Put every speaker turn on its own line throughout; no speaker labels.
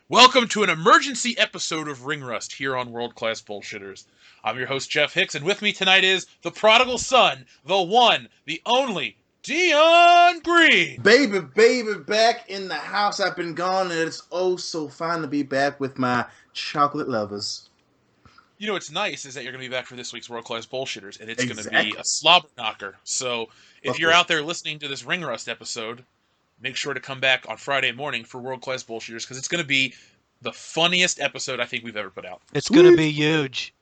Welcome to an emergency episode of Ring Rust here on World Class Bullshitters. I'm your host, Jeff Hicks, and with me tonight is the prodigal son, the one, the only, Dion Green.
Baby, back in the house. I've been gone, and it's oh so fine to be back with my chocolate lovers.
You know what's nice is that you're going to be back for this week's World Class Bullshitters, and it's going to be
Exactly.
a slobber knocker. So if
Love
you're
it.
out there listening to this Ring Rust episode, make sure to come back on Friday morning for World Class Bullshitters because it's going to be the funniest episode I think we've ever put out.
It's going to be huge.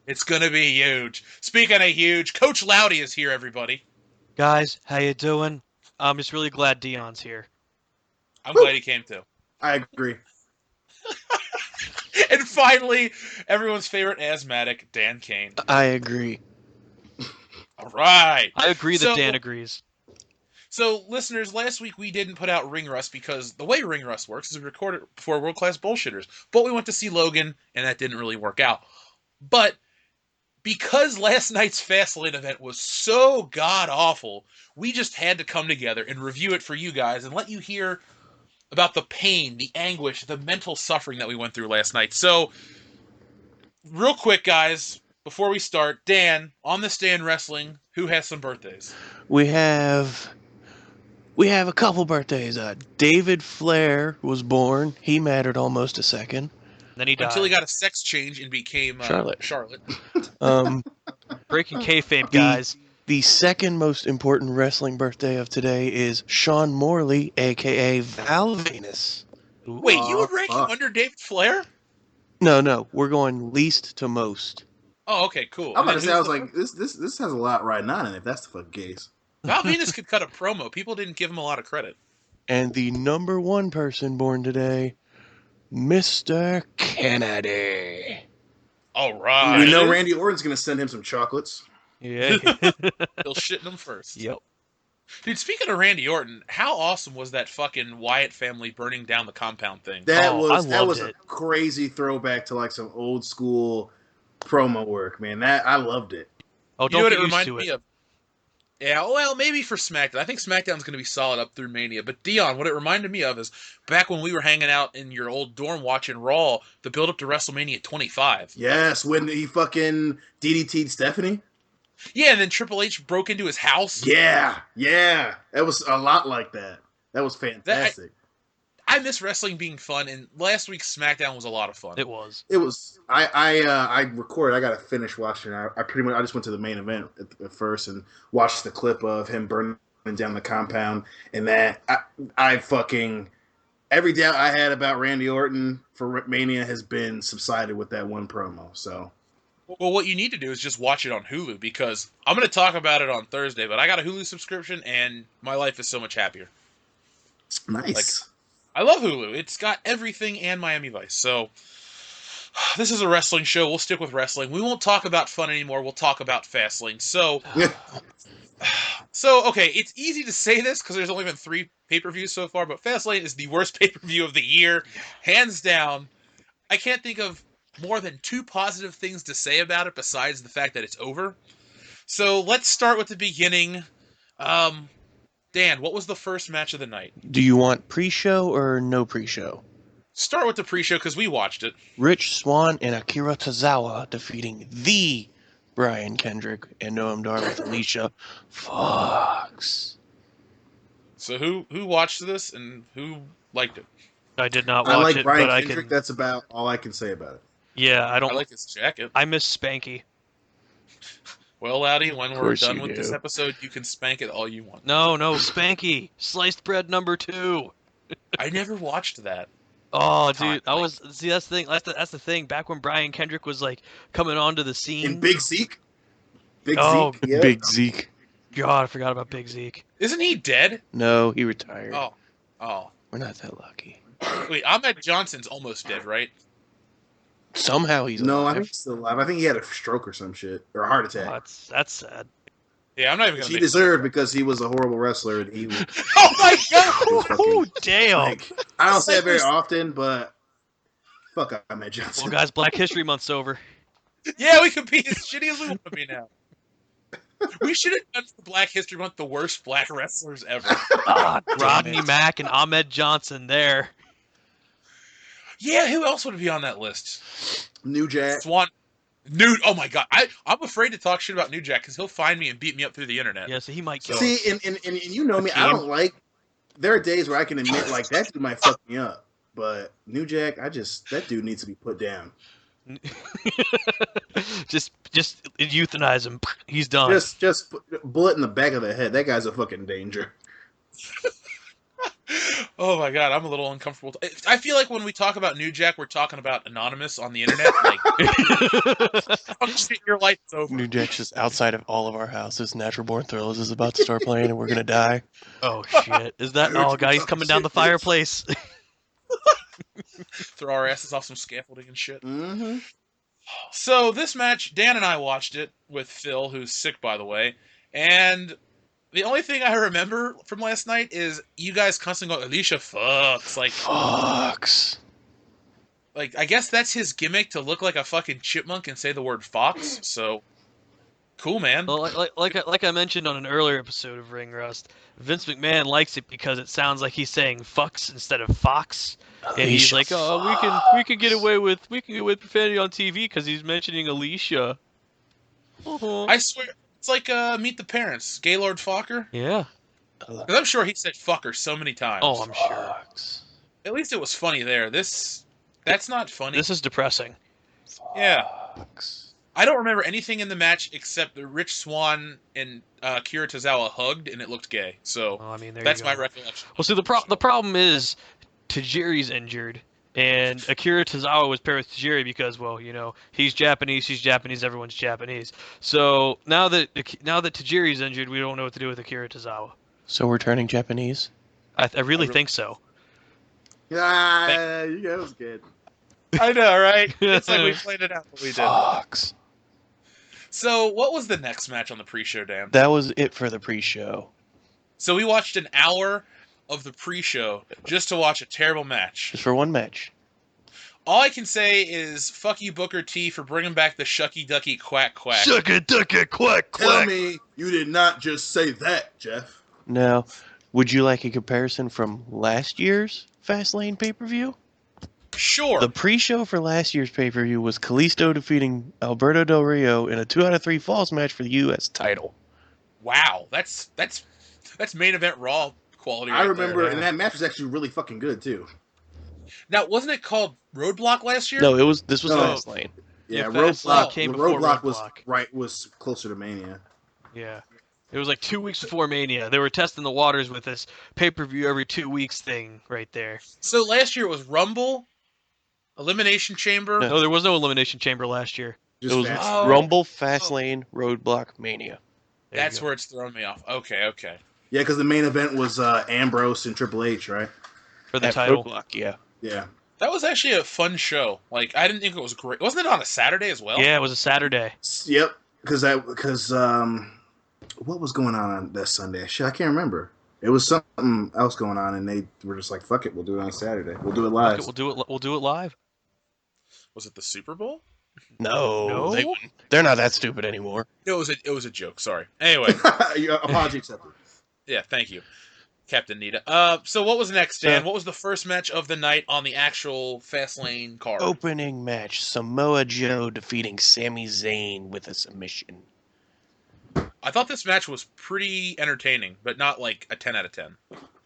It's going to be huge. Speaking of huge, Coach Loudy is here, everybody.
Guys, how you doing? I'm just really glad Dion's here.
I'm glad he came too.
I agree.
And finally, everyone's favorite asthmatic, Dan Kane.
I agree.
All right.
I agree that Dan agrees.
So, listeners, last week we didn't put out Ring Rust because the way Ring Rust works is we record it before World Class Bullshitters. But we went to see Logan, and that didn't really work out. But because last night's Fastlane event was so god-awful, we just had to come together and review it for you guys and let you hear about the pain, the anguish, the mental suffering that we went through last night. So, real quick, guys, before we start, Dan, on this day in wrestling, who has some birthdays?
We have a couple birthdays. David Flair was born. He mattered almost a second.
Then he died.
Until he got a sex change and became Charlotte.
Breaking kayfabe, guys.
The second most important wrestling birthday of today is Sean Morley, a.k.a. Val Venus.
Wait, you would rank him under David Flair?
No, we're going least to most.
Oh, okay, cool.
I'm about to say, I was like, this has a lot riding on it, if that's the fucking case.
Val Venus could cut a promo. People didn't give him a lot of credit.
And the number one person born today, Mr. Kennedy.
All right.
We know Randy Orton's going to send him some chocolates.
Yeah.
He'll shit in them first.
Yep.
Dude, speaking of Randy Orton, how awesome was that fucking Wyatt family burning down the compound thing?
That
Oh, I
was
loved
a
it.
crazy throwback to like some old school promo work, man. I loved it.
Oh,
You know
don't
what
get
it
used
reminded
to
me
it.
of? Yeah, well, maybe for SmackDown. I think SmackDown's going to be solid up through Mania. But Dion, what it reminded me of is back when we were hanging out in your old dorm watching Raw, the build up to WrestleMania 25.
Yes, when he fucking DDT'd Stephanie.
Yeah, and then Triple H broke into his house.
Yeah. That was a lot like that. That was fantastic.
I miss wrestling being fun, and last week's SmackDown was a lot of fun.
It was.
It was. I recorded. I got to finish watching. I pretty much. I just went to the main event at first and watched the clip of him burning down the compound, and that I fucking every doubt I had about Randy Orton for Mania has been subsided with that one promo. So
Well, what you need to do is just watch it on Hulu, because I'm going to talk about it on Thursday, but I got a Hulu subscription, and my life is so much happier.
nice.
I love Hulu. It's got everything and Miami Vice. So this is a wrestling show. We'll stick with wrestling. We won't talk about fun anymore. We'll talk about Fastlane. So okay, it's easy to say this because there's only been 3 pay-per-views so far, but Fastlane is the worst pay-per-view of the year, hands down. I can't think of more than 2 positive things to say about it besides the fact that it's over. So let's start with the beginning. Dan, what was the first match of the night?
Do you want pre-show or no pre-show?
Start with the pre-show because we watched it.
Rich Swann and Akira Tozawa defeating the Brian Kendrick and Noam Dar with Alicia Fox.
So who watched this and who liked it?
I did not
I
watch
like
it,
Brian
but I
Kendrick.
can.
That's about all I can say about it.
Yeah, I
I
don't.
like his jacket.
I miss Spanky.
Well, Laddie, when we're
course
done
you
with this
do.
episode, you can spank it all you want.
No, Spanky. Sliced bread number 2.
I never watched that.
Oh,
Time,
dude, that's the thing. That's the thing. Back when Brian Kendrick was like coming onto the scene.
And Big Zeke.
Oh,
Zeke. Yeah.
Big Zeke.
God, I forgot about Big Zeke.
Isn't he dead?
No, he retired.
Oh.
We're not that lucky.
Wait, Ahmed Johnson's almost dead, right?
Somehow he's
No, I
alive.
think he's still alive. I think he had a stroke or some shit or a heart attack.
Oh, that's sad.
Yeah, I'm not even
Which
gonna.
he deserved because he was a horrible wrestler and he was
Oh my god!
Oh, damn.
like, I don't say it very
Like,
often, but fuck Ahmed Johnson.
Well, guys, Black History Month's over.
Yeah, we can be as shitty as we want to be now. We should have done for Black History Month the worst black wrestlers ever.
Ah,
Damn
Rodney
it.
Mack and Ahmed Johnson there.
Yeah, who else would be on that list?
New Jack.
Swan. Nude. Oh my god. I'm afraid to talk shit about New Jack because he'll find me and beat me up through the internet.
Yeah, so he might kill
See,
us.
and you know me, I don't like. There are days where I can admit like that dude might fuck me up, but New Jack, that dude needs to be put down.
just euthanize him. He's done.
Just bullet in the back of the head. That guy's a fucking danger.
Oh my god, I'm a little uncomfortable. I feel like when we talk about New Jack, we're talking about Anonymous on the internet. Like, oh shit, your light's over.
New Jack's just outside of all of our houses. Natural Born Thrills is about to start playing, and we're gonna die.
Oh shit! Is that? Oh god, he's coming down the fireplace.
Throw our asses off some scaffolding and shit.
Mm-hmm.
So this match, Dan and I watched it with Phil, who's sick by the way, and the only thing I remember from last night is you guys constantly going, Alicia fucks.
Fox.
Like, I guess that's his gimmick, to look like a fucking chipmunk and say the word fox, so cool, man.
Well, like I mentioned on an earlier episode of Ring Rust, Vince McMahon likes it because it sounds like he's saying fucks instead of fox, and he's like, oh, we can get away with profanity on TV because he's mentioning Alicia. Uh-huh.
I swear, it's like Meet the Parents, Gaylord Fokker.
Yeah.
Because I'm sure he said fucker so many times.
Oh, I'm sure.
Fox.
At least it was funny there. That's not funny.
This is depressing.
Yeah.
Fox.
I don't remember anything in the match except that Rich Swann and Kira Tozawa hugged, and it looked gay. So
Well, I mean, there
that's
you go.
my recollection.
Well, see, the problem is Tajiri's injured, and Akira Tozawa was paired with Tajiri because, well, you know, he's Japanese, she's Japanese, everyone's Japanese. So now that Tajiri's injured, we don't know what to do with Akira Tozawa.
So we're turning Japanese.
I really think so.
Ah, that was good.
I know, right? It's like we played it out, but we did.
Fox.
So what was the next match on the pre-show, Dan?
That was it for the pre-show.
So we watched an hour of the pre-show just to watch a terrible match.
Just for one match.
All I can say is fuck you, Booker T, for bringing back the shucky ducky quack quack.
Shucky ducky quack
Tell
quack.
me you did not just say that, Jeff.
Now, would you like a comparison from last year's Fastlane pay-per-view?
Sure.
The pre-show for last year's pay-per-view was Kalisto defeating Alberto Del Rio in a 2 out of 3 falls match for the U.S. title.
Wow, that's main event Raw quality.
I
right
remember,
there.
and that match was actually really fucking good too.
Now, wasn't it called Roadblock last year?
No, this was
No.
Fastlane.
Yeah,
Yeah, Fastlane came before
Roadblock was closer to Mania.
Yeah. It was like 2 weeks before Mania. They were testing the waters with this pay-per-view every 2 weeks thing right there.
So last year it was Rumble, Elimination Chamber.
No.
No, there was no Elimination Chamber last year.
Just
It was
fast.
Oh.
Rumble, Fastlane, Roadblock, Mania.
There you
That's
go.
where it's throwing me off. Okay.
Yeah, because the main event was Ambrose and Triple H, right?
For the
At
title.
Roadblock, yeah.
Yeah.
That was actually a fun show. Like, I didn't think it was great. Wasn't it on a Saturday as well?
Yeah, it was a Saturday.
Yep. Because what was going on that Sunday? Shit, I can't remember. It was something else going on, and they were just like, "Fuck it, we'll do it on Saturday. We'll do it live."
Fuck it, we'll do it live.
Was it the Super Bowl?
No,
No?
they wouldn't. They're not that stupid anymore.
It was a joke. Sorry. Anyway,
Apology accepted.
yeah, thank you, Captain Nita. So what was next, Dan?
So-
What was the first match of the night on the actual Fastlane card?
Opening match: Samoa Joe defeating Sami Zayn with a submission.
I thought this match was pretty entertaining, but not like a 10 out of 10.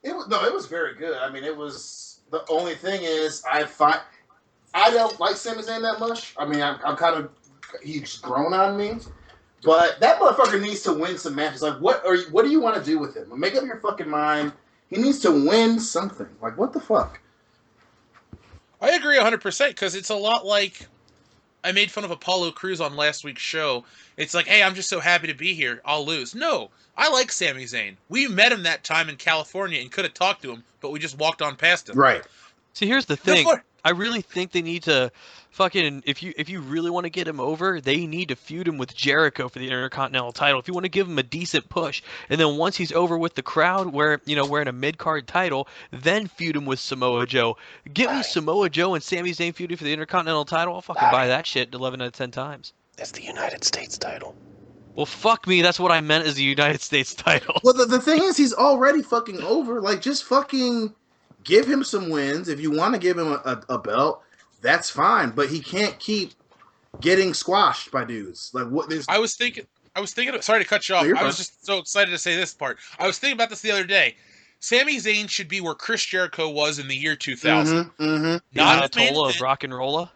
It was very good. I mean, it was. The only thing is, I don't like Sami Zayn that much. I mean, I'm kind of, he's grown on me, but that motherfucker needs to win some matches. Like, what do you want to do with him? Make up your fucking mind. He needs to win something. Like, what the fuck?
I agree 100% because it's a lot like I made fun of Apollo Crews on last week's show. It's like, hey, I'm just so happy to be here. I'll lose. No, I like Sami Zayn. We met him that time in California and could have talked to him, but we just walked on past him.
Right.
See, here's the thing.
Before-
I really think they need to fucking if you really want to get him over, they need to feud him with Jericho for the Intercontinental title. If you want to give him a decent push, and then once he's over with the crowd, wearing a mid card title, then feud him with Samoa Joe. Get me Samoa Joe and Sami Zayn feuding for the Intercontinental title. I'll fucking buy that shit 11 out of 10 times.
That's the United States title.
Well, fuck me. That's what I meant as the United States title.
Well, the thing is, he's already fucking over. Like, just fucking give him some wins. If you want to give him a belt, that's fine. But he can't keep getting squashed by dudes. Like what? There's
I was thinking. Sorry to cut you off.
you're
I was
fine.
just so excited to say this part. I was thinking about this the other day. Sami Zayn should be where Chris Jericho was in the year 2000. Not the main
Ayatollah of
event.
rock and rolla.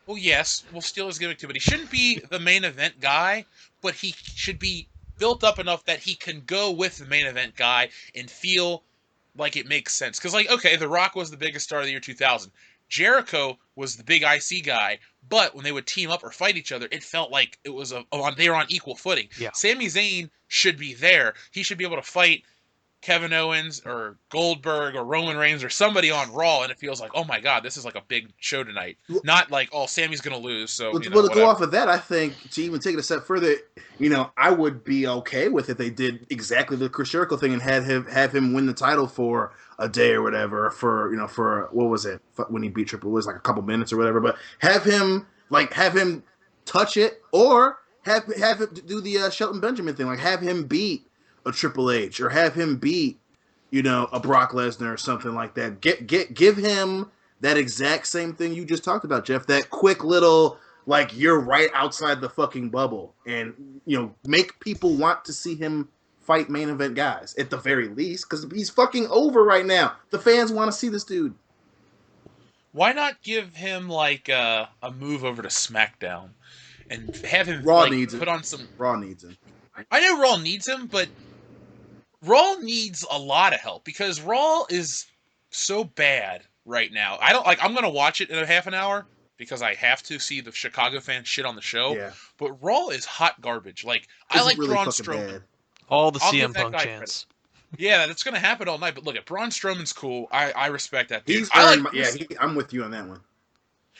Well, yes, we'll steal his gimmick too, but he shouldn't be the main event guy. But he should be built up enough that he can go with the main event guy and feel like it makes sense. Because, like, okay, The Rock was the biggest star of the year 2000. Jericho was the big IC guy, but when they would team up or fight each other, it felt like it was they were on equal footing.
Yeah.
Sami Zayn should be there. He should be able to fight Kevin Owens or Goldberg or Roman Reigns or somebody on Raw, and it feels like, oh my god, this is like a big show tonight. Not like, oh, Sammy's gonna lose. So
Well,
to
go
whatever.
off of that, I think to even take it a step further, I would be okay with if they did exactly the Chris Jericho thing and have him win the title for a day or whatever. For what was it when he beat Triple? It was like a couple minutes or whatever. But have him touch it, or have him do the Shelton Benjamin thing, like have him beat a Triple H or have him beat a Brock Lesnar or something like that. Give him that exact same thing you just talked about, Jeff. That quick little, like, you're right outside the fucking bubble, and make people want to see him fight main event guys at the very least, because he's fucking over right now. The fans want to see this dude.
Why not give him like a move over to SmackDown and have him
Raw needs
put
it.
on some.
Raw needs him.
I know Raw needs him, but Raw needs a lot of help because Raw is so bad right now. I'm gonna watch it in a half an hour because I have to see the Chicago fans shit on the show.
Yeah,
But Raw is hot garbage. Like, I
It's
like
really
Braun
fucking
Strowman.
bad.
All the
I'll give
CM
that
Punk
guy
chants.
Yeah, that's gonna happen all night. But look, Braun Strowman's cool. I respect that dude.
He's
I
earned
like.
I'm with you on that one.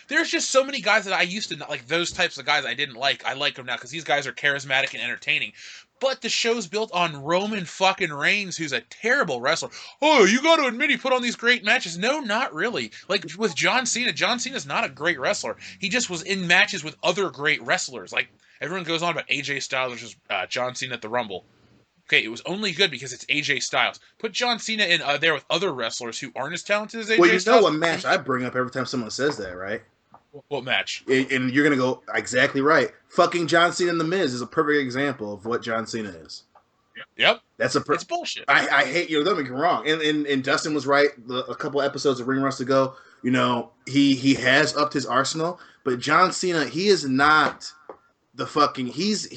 There's just so many guys that I used to not like. Those types of guys I didn't like. I like them now because these guys are charismatic and entertaining. But the show's built on Roman fucking Reigns, who's a terrible wrestler. Oh, you got to admit he put on these great matches. No, not really. Like with John Cena's not a great wrestler. He just was in matches with other great wrestlers. Like everyone goes on about AJ Styles versus John Cena at the Rumble. Okay, it was only good because it's AJ Styles. Put John Cena in there with other wrestlers who aren't as talented as AJ
Well, you
Styles.
know what match I bring up every time someone says that, right?
What match?
And you're gonna go exactly right. Fucking John Cena and The Miz is a perfect example of what John Cena is.
Yep.
That's
It's bullshit.
I hate don't make me wrong. And Dustin was right. A couple episodes of Ring Rust ago, he has upped his arsenal, but John Cena, he is not the fucking he's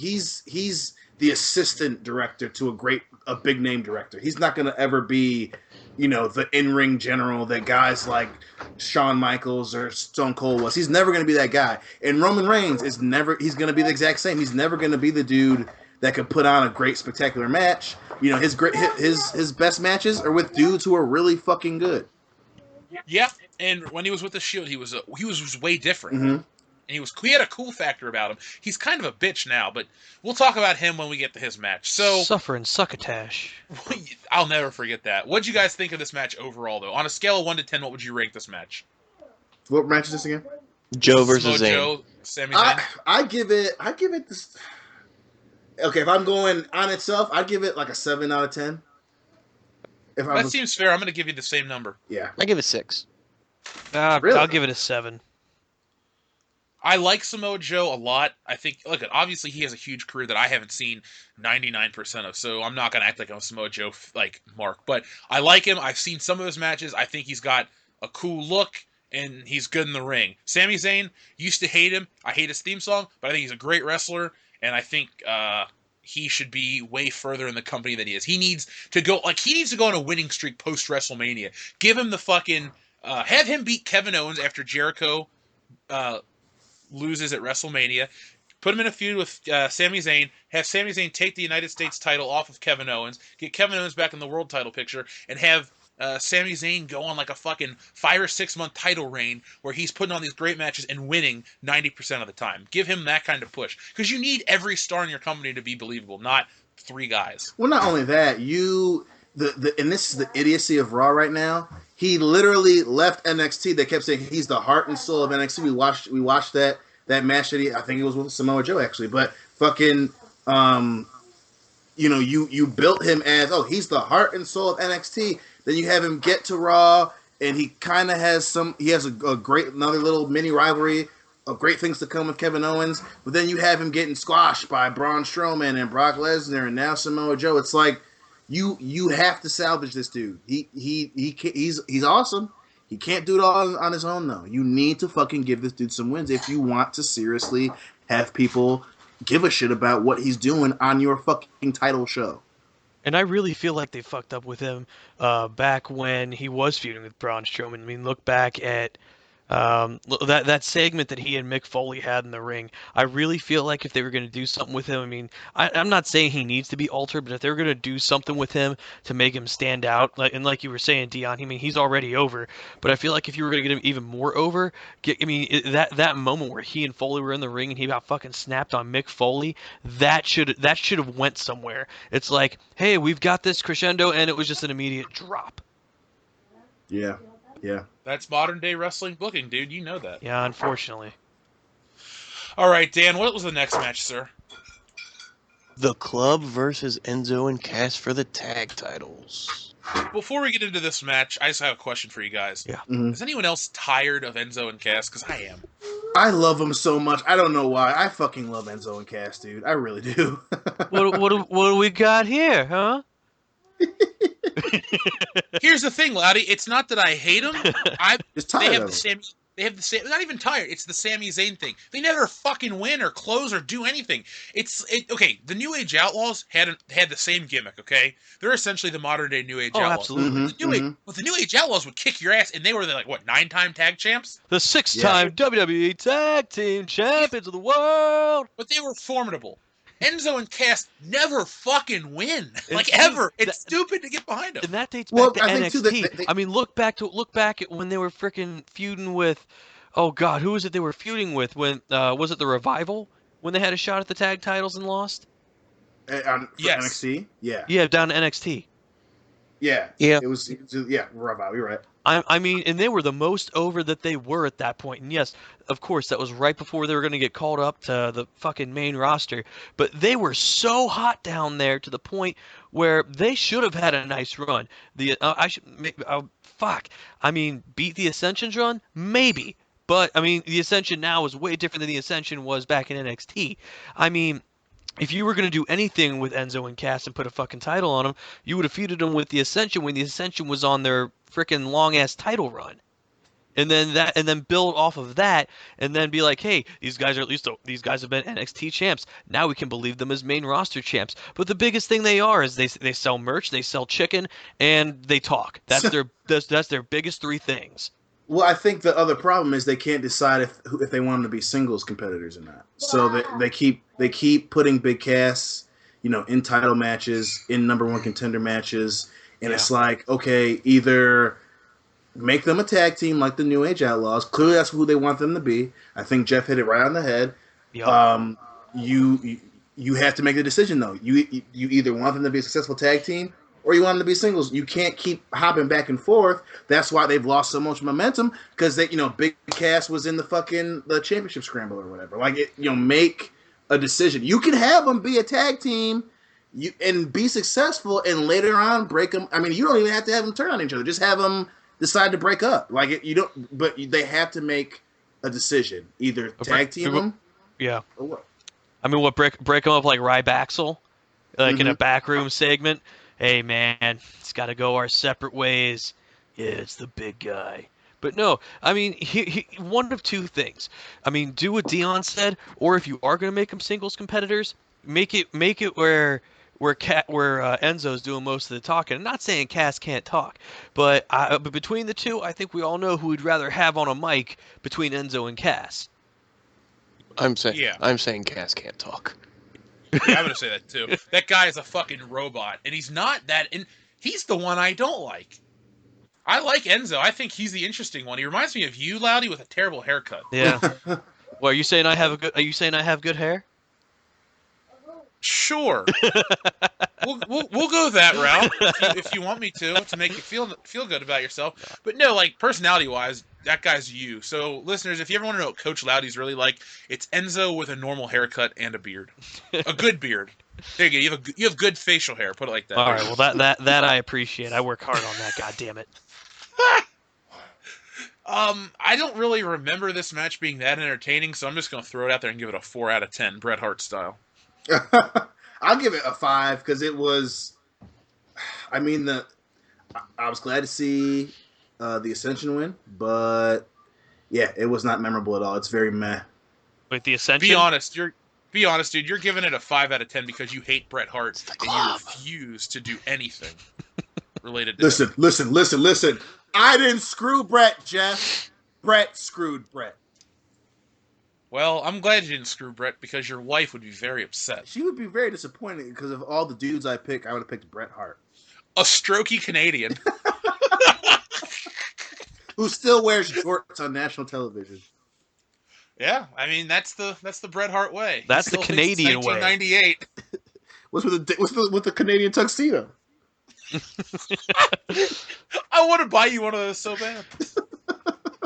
the assistant director to a big name director. He's not gonna ever be, the in-ring general that guys like Shawn Michaels or Stone Cold was. He's never gonna be that guy. And Roman Reigns he's gonna be the exact same. He's never gonna be the dude that could put on a great spectacular match. His best matches are with dudes who are really fucking good.
Yeah, and when he was with the Shield, he was way different.
Mm-hmm.
And he had a cool factor about him. He's kind of a bitch now, but we'll talk about him when we get to his match. So
Suffering succotash.
I'll never forget that. What'd you guys think of this match overall, though? On a scale of 1 to 10, what would you rank this match?
What match is this again?
Joe versus Zayn.
Joe, Sami Zayn.
I give it this. Okay, if I'm going on itself, I'd give it like a 7 out of 10.
That seems fair. I'm going to give you the same number.
Yeah.
I give it 6.
Really?
I'll give it a 7.
I like Samoa Joe a lot. I think, look, obviously he has a huge career that I haven't seen 99% of, so I'm not going to act like I'm a Samoa Joe mark. But I like him. I've seen some of his matches. I think he's got a cool look, and he's good in the ring. Sami Zayn, used to hate him. I hate his theme song, but I think he's a great wrestler, and I think he should be way further in the company than he is. He needs to go on a winning streak post WrestleMania. Give him the fucking have him beat Kevin Owens after Jericho loses at WrestleMania. Put him in a feud with Sami Zayn. Have Sami Zayn take the United States title off of Kevin Owens. Get Kevin Owens back in the world title picture, and have Sami Zayn go on like a fucking 5 or 6 month title reign where he's putting on these great matches and winning 90% of the time. Give him that kind of push because you need every star in your company to be believable, not 3 guys.
Well, not only that, and this is the idiocy of Raw right now. He literally left NXT. They kept saying he's the heart and soul of NXT. We watched that match that I think it was with Samoa Joe actually, but fucking you built him as he's the heart and soul of NXT. Then you have him get to Raw and he kind of has some. He has a great another little mini rivalry of great things to come with Kevin Owens. But then you have him getting squashed by Braun Strowman and Brock Lesnar, and now Samoa Joe. It's like you have to salvage this dude. He's awesome. He can't do it all on his own though. You need to fucking give this dude some wins if you want to seriously have people give a shit about what he's doing on your fucking title show.
And I really feel like they fucked up with him back when he was feuding with Braun Strowman. I mean, look back at that segment that he and Mick Foley had in the ring. I really feel like if they were going to do something with him, I mean, I'm not saying he needs to be altered, but if they were going to do something with him to make him stand out, like you were saying, Dion, I mean, he's already over, but I feel like if you were going to get him even more over, that moment where he and Foley were in the ring and he got fucking snapped on Mick Foley, that should have went somewhere. It's like, hey, we've got this crescendo, and it was just an immediate drop.
Yeah. Yeah.
That's modern day wrestling booking, dude. You know that.
Yeah, unfortunately.
All right, Dan, what was the next match, sir?
The Club versus Enzo and Cass for the tag titles.
Before we get into this match, I just have a question for you guys.
Yeah.
Mm-hmm.
Is anyone else tired of Enzo and Cass? Because I am.
I love him so much. I don't know why. I fucking love Enzo and Cass, dude. I really do.
What do we got here, huh?
Here's the thing, Loudy. It's not that I hate them.
Just
They
tired
have
of
the
him.
same. They have the same. Not even tired. It's the Sami Zayn thing. They never fucking win or close or do anything. Okay. The New Age Outlaws had the same gimmick. Okay, they're essentially the modern day New Age
Oh,
Outlaws.
absolutely.
The New Age Outlaws would kick your ass, and they were like what 9-time tag champs.
The 6-time WWE Tag Team Champions of the world.
But they were formidable. Enzo and Cass never fucking win, like
And
ever. It's stupid to get behind them.
And that dates
Well,
back to
I think, too,
NXT.
they-
I mean, look back at when they were freaking feuding with, oh God, who was it they were feuding with? When was it the Revival when they had a shot at the tag titles and lost?
For
Yes.
NXT? Yeah.
Yeah, down to NXT.
Yeah.
Yeah.
It was Revival. You're right.
I mean, and they were the most over that they were at that point. And yes, of course, that was right before they were going to get called up to the fucking main roster. But they were so hot down there to the point where they should have had a nice run. I mean, beat the Ascension's run? Maybe. But, I mean, the Ascension now is way different than the Ascension was back in NXT. I mean, if you were going to do anything with Enzo and Cass and put a fucking title on them, you would have feuded them with the Ascension when the Ascension was on their freaking long-ass title run. And then build off of that, and then be like, hey, these guys have been NXT champs. Now we can believe them as main roster champs. But the biggest thing they are is they sell merch, they sell chicken, and they talk. That's their biggest three things.
Well, I think the other problem is they can't decide if they want them to be singles competitors or not. So they keep putting Big Cass, in title matches, in number one contender matches, and It's like, okay, either make them a tag team like the New Age Outlaws. Clearly, that's who they want them to be. I think Jeff hit it right on the head.
Yep.
You have to make the decision though. You either want them to be a successful tag team or you want them to be singles. You can't keep hopping back and forth. That's why they've lost so much momentum because Big Cass was in the championship scramble or whatever. Like make a decision. You can have them be a tag team, and be successful, and later on break them. I mean, you don't even have to have them turn on each other. Just have them decide to break up. But they have to make a decision. Either tag team them,
Yeah.
or what?
I mean, break them up like Rybaxel, like in a backroom segment. Hey man, it's got to go our separate ways. Yeah, it's the big guy. But no, I mean, one of two things. I mean, do what Dion said, or if you are going to make them singles competitors, make it where Enzo's doing most of the talking. I'm not saying Cass can't talk, but between the two, I think we all know who we'd rather have on a mic between Enzo and Cass.
I'm saying Cass can't talk.
Yeah, I'm gonna say that too. That guy is a fucking robot, and he's not that. And he's the one I don't like. I like Enzo. I think he's the interesting one. He reminds me of you, Loudy, with a terrible haircut.
Yeah. Well, are you saying I have good hair?
Sure. we'll go that route if you want me to make you feel good about yourself. But no, like personality wise, that guy's you. So listeners, if you ever want to know what Coach Loudy's really like, it's Enzo with a normal haircut and a beard, a good beard. There you go. You have good facial hair. Put it like that.
All right. Well, that I appreciate. I work hard on that. God damn it.
I don't really remember this match being that entertaining, so I'm just gonna throw it out there and give it a 4 out of 10, Bret Hart style.
I'll give it a 5 because it was. I mean, I was glad to see the Ascension win, but yeah, it was not memorable at all. It's very meh.
With the Ascension.
Be honest, dude. You're giving it a 5 out of 10 because you hate Bret Hart and you refuse to do anything related to him.
Listen. I didn't screw Bret, Jeff. Bret screwed Bret.
Well, I'm glad you didn't screw Bret because your wife would be very upset.
She would be very disappointed because of all the dudes I pick. I would have picked Bret Hart,
a strokey Canadian
who still wears jorts on national television.
Yeah, I mean that's the Bret Hart way.
That's the Canadian way.
1998.
What's with the Canadian tuxedo?
I want to buy you one of those so bad.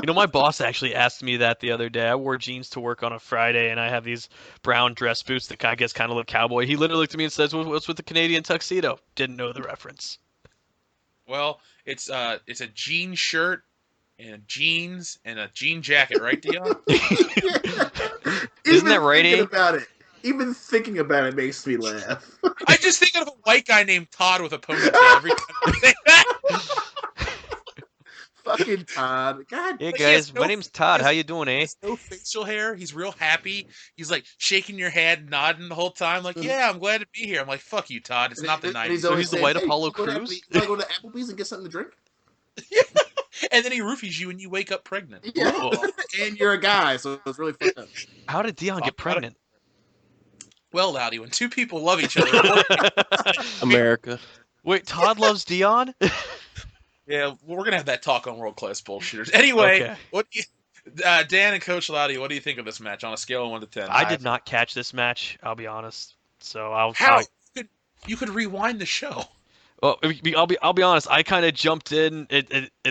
You know, my boss actually asked me that the other day. I wore jeans to work on a Friday, and I have these brown dress boots that I guess kind of look cowboy. He literally looked at me and says, "What's with the Canadian tuxedo?" Didn't know the reference.
Well, it's a jean shirt and jeans and a jean jacket, right, Dion?
Isn't that right, Abe?
Even thinking about it makes me laugh.
I just think of a white guy named Todd with a ponytail every time I say that.
Fucking Todd. God.
Hey guys, my name's Todd. How you doing, eh?
He has no facial hair. He's real happy. He's like shaking your hand, nodding the whole time. Like, yeah, I'm glad to be here. I'm like, fuck you, Todd. It's not the 90s.
So he's the white Apollo Crews?
You want to go to Applebee's and get something to drink?
Yeah. And then he roofies you and you wake up pregnant.
Yeah. And you're a guy, so it's really fucked up.
How did Dion get pregnant?
Well, Loudy, when two people love each other.
America.
Wait, Todd loves Dion?
Yeah, we're going to have that talk on World Class Bullshitters. Anyway,
okay.
What do you, Dan and Coach Loudy, what do you think of this match on a scale of 1 to 10?
I did not catch this match, I'll be honest. So
How? You could rewind the show.
Well, I'll be honest. I kind of jumped in at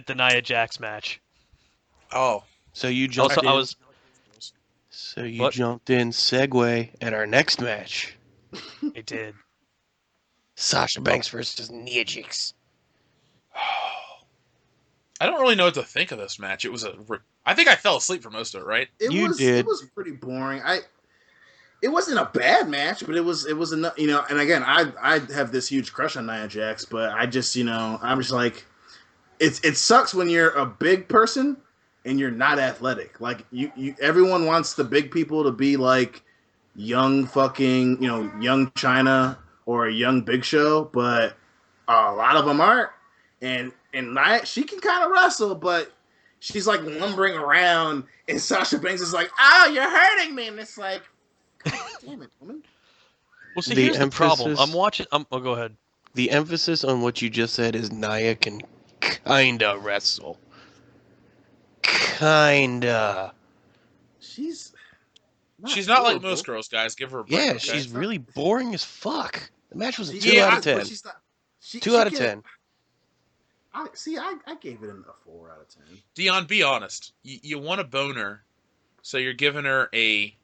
the Nia Jax match.
Oh,
so you jumped
also,
in. So you jumped in segue at our next match.
I did.
Sasha Banks versus Nia Jax.
I don't really know what to think of this match. It was I think I fell asleep for most of it, right?
It was pretty boring. It wasn't a bad match, but it was enough, you know. And again, I have this huge crush on Nia Jax, but I just, you know, I'm just like, it sucks when you're a big person and you're not athletic. Like you everyone wants the big people to be like young fucking, you know, young China or a young Big Show, but a lot of them aren't. And Nia, she can kind of wrestle, but she's like lumbering around, and Sasha Banks is like, "Oh, you're hurting me," and it's like, God damn it, woman.
Well, see, here's the problem. I'm watching. Oh, go ahead.
The emphasis on what you just said is Nia can kinda wrestle. Kinda.
She's
not like most girls, guys. Give her a break.
Yeah,
okay?
she's really boring as fuck. The match was a 2
Yeah,
out of 10.
but she's not,
2 out of 10.
I gave it a 4 out of 10.
Dion, be honest. You want a boner, so you're giving her the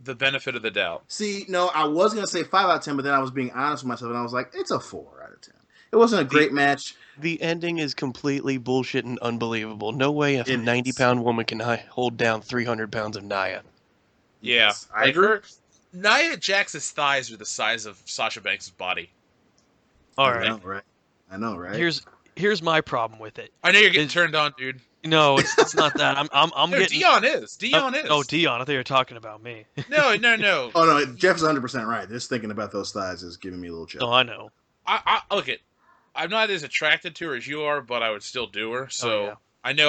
benefit of the doubt.
See, no, I was gonna say 5 out of 10, but then I was being honest with myself, and I was like, it's a 4 out of 10. It wasn't a great match.
The ending is completely bullshit and unbelievable. No way a 90-pound woman can hold down 300 pounds of Nia.
Yeah,
Yes, I agree.
Nia Jax's thighs are the size of Sasha Banks' body.
All right.
I know, right?
Here's my problem with it.
I know you're getting turned on, dude.
No, it's not that. I'm
No,
getting.
Dion is. Dion is.
Oh, Dion. I thought you were talking about me.
No.
Oh no, Jeff's 100% right. Just thinking about those thighs is giving me a little chill.
Oh, I know.
I look at. I'm not as attracted to her as you are, but I would still do her. So
Oh, yeah.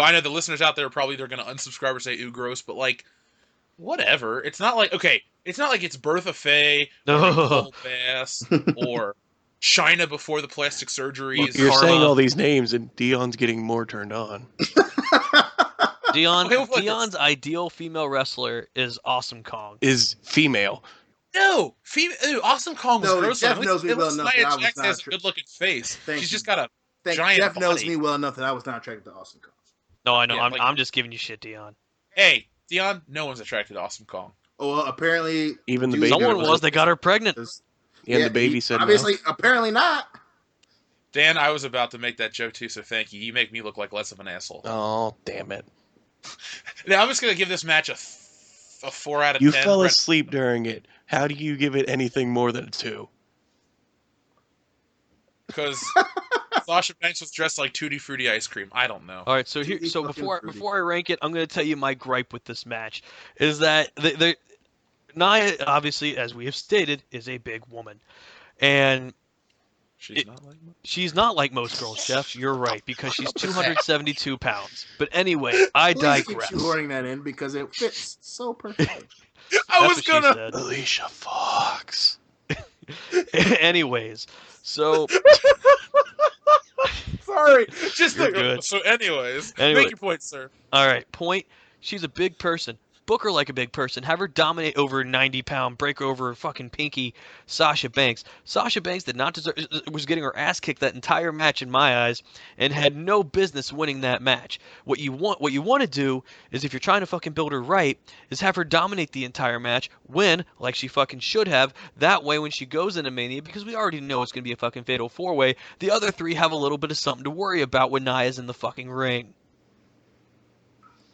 I know the listeners out there probably they're gonna unsubscribe or say ooh gross, but like whatever. It's not like it's Bertha Faye or Nicole Bass or China before the plastic surgeries.
Look, you're saying all these names, and Dion's getting more turned on.
Dion's ideal female wrestler is Awesome Kong.
Is female.
No, Awesome Kong was gross.
Jeff knows me well enough that I was
Jax
not
has a good-looking face.
She's
just got a giant
Jeff knows
body.
me well enough that I was not attracted to Austin Kong.
No, I know.
Yeah,
I'm just giving you shit, Dion.
Hey, Dion, no one's attracted to Awesome Kong.
Oh, well, apparently
Even the
dude,
baby.
Someone was. They got her pregnant.
And the baby said
obviously,
no.
apparently not.
Dan, I was about to make that joke too, so thank you. You make me look like less of an asshole.
Oh, damn it.
Now I'm just gonna give this match a 4 out of
You
10.
fell
Brett,
asleep during it. How do you give it anything more than a 2?
because Sasha Banks was dressed like Tutti Frutti ice cream. I don't know.
All right, so here,
Tutti
so
fucking
before
frutti.
before I rank it, I'm gonna tell you my gripe with this match is that the Nia, obviously, as we have stated, is a big woman, and
She's not like.
she's not like most girls, Jeff. You're right, because she's 272 pounds. But anyway, I
Please keep
digress.
shoehorning that in because it fits so perfectly.
I
That's
was
what
gonna.
she said.
Alicia Fox.
Anyways, so
Sorry, just
You're good.
So, anyways,
Anyway.
make your point, sir.
all right, point. She's a big person. Book her like a big person. Have her dominate over a 90-pound, break over fucking pinky Sasha Banks. Sasha Banks did not deserve, was getting her ass kicked that entire match in my eyes, and had no business winning that match. What you want to do is, if you're trying to fucking build her right, is have her dominate the entire match, win like she fucking should have. That way, when she goes into Mania, because we already know it's gonna be a fucking fatal 4-way, the other three have a little bit of something to worry about when Nia's in the fucking ring.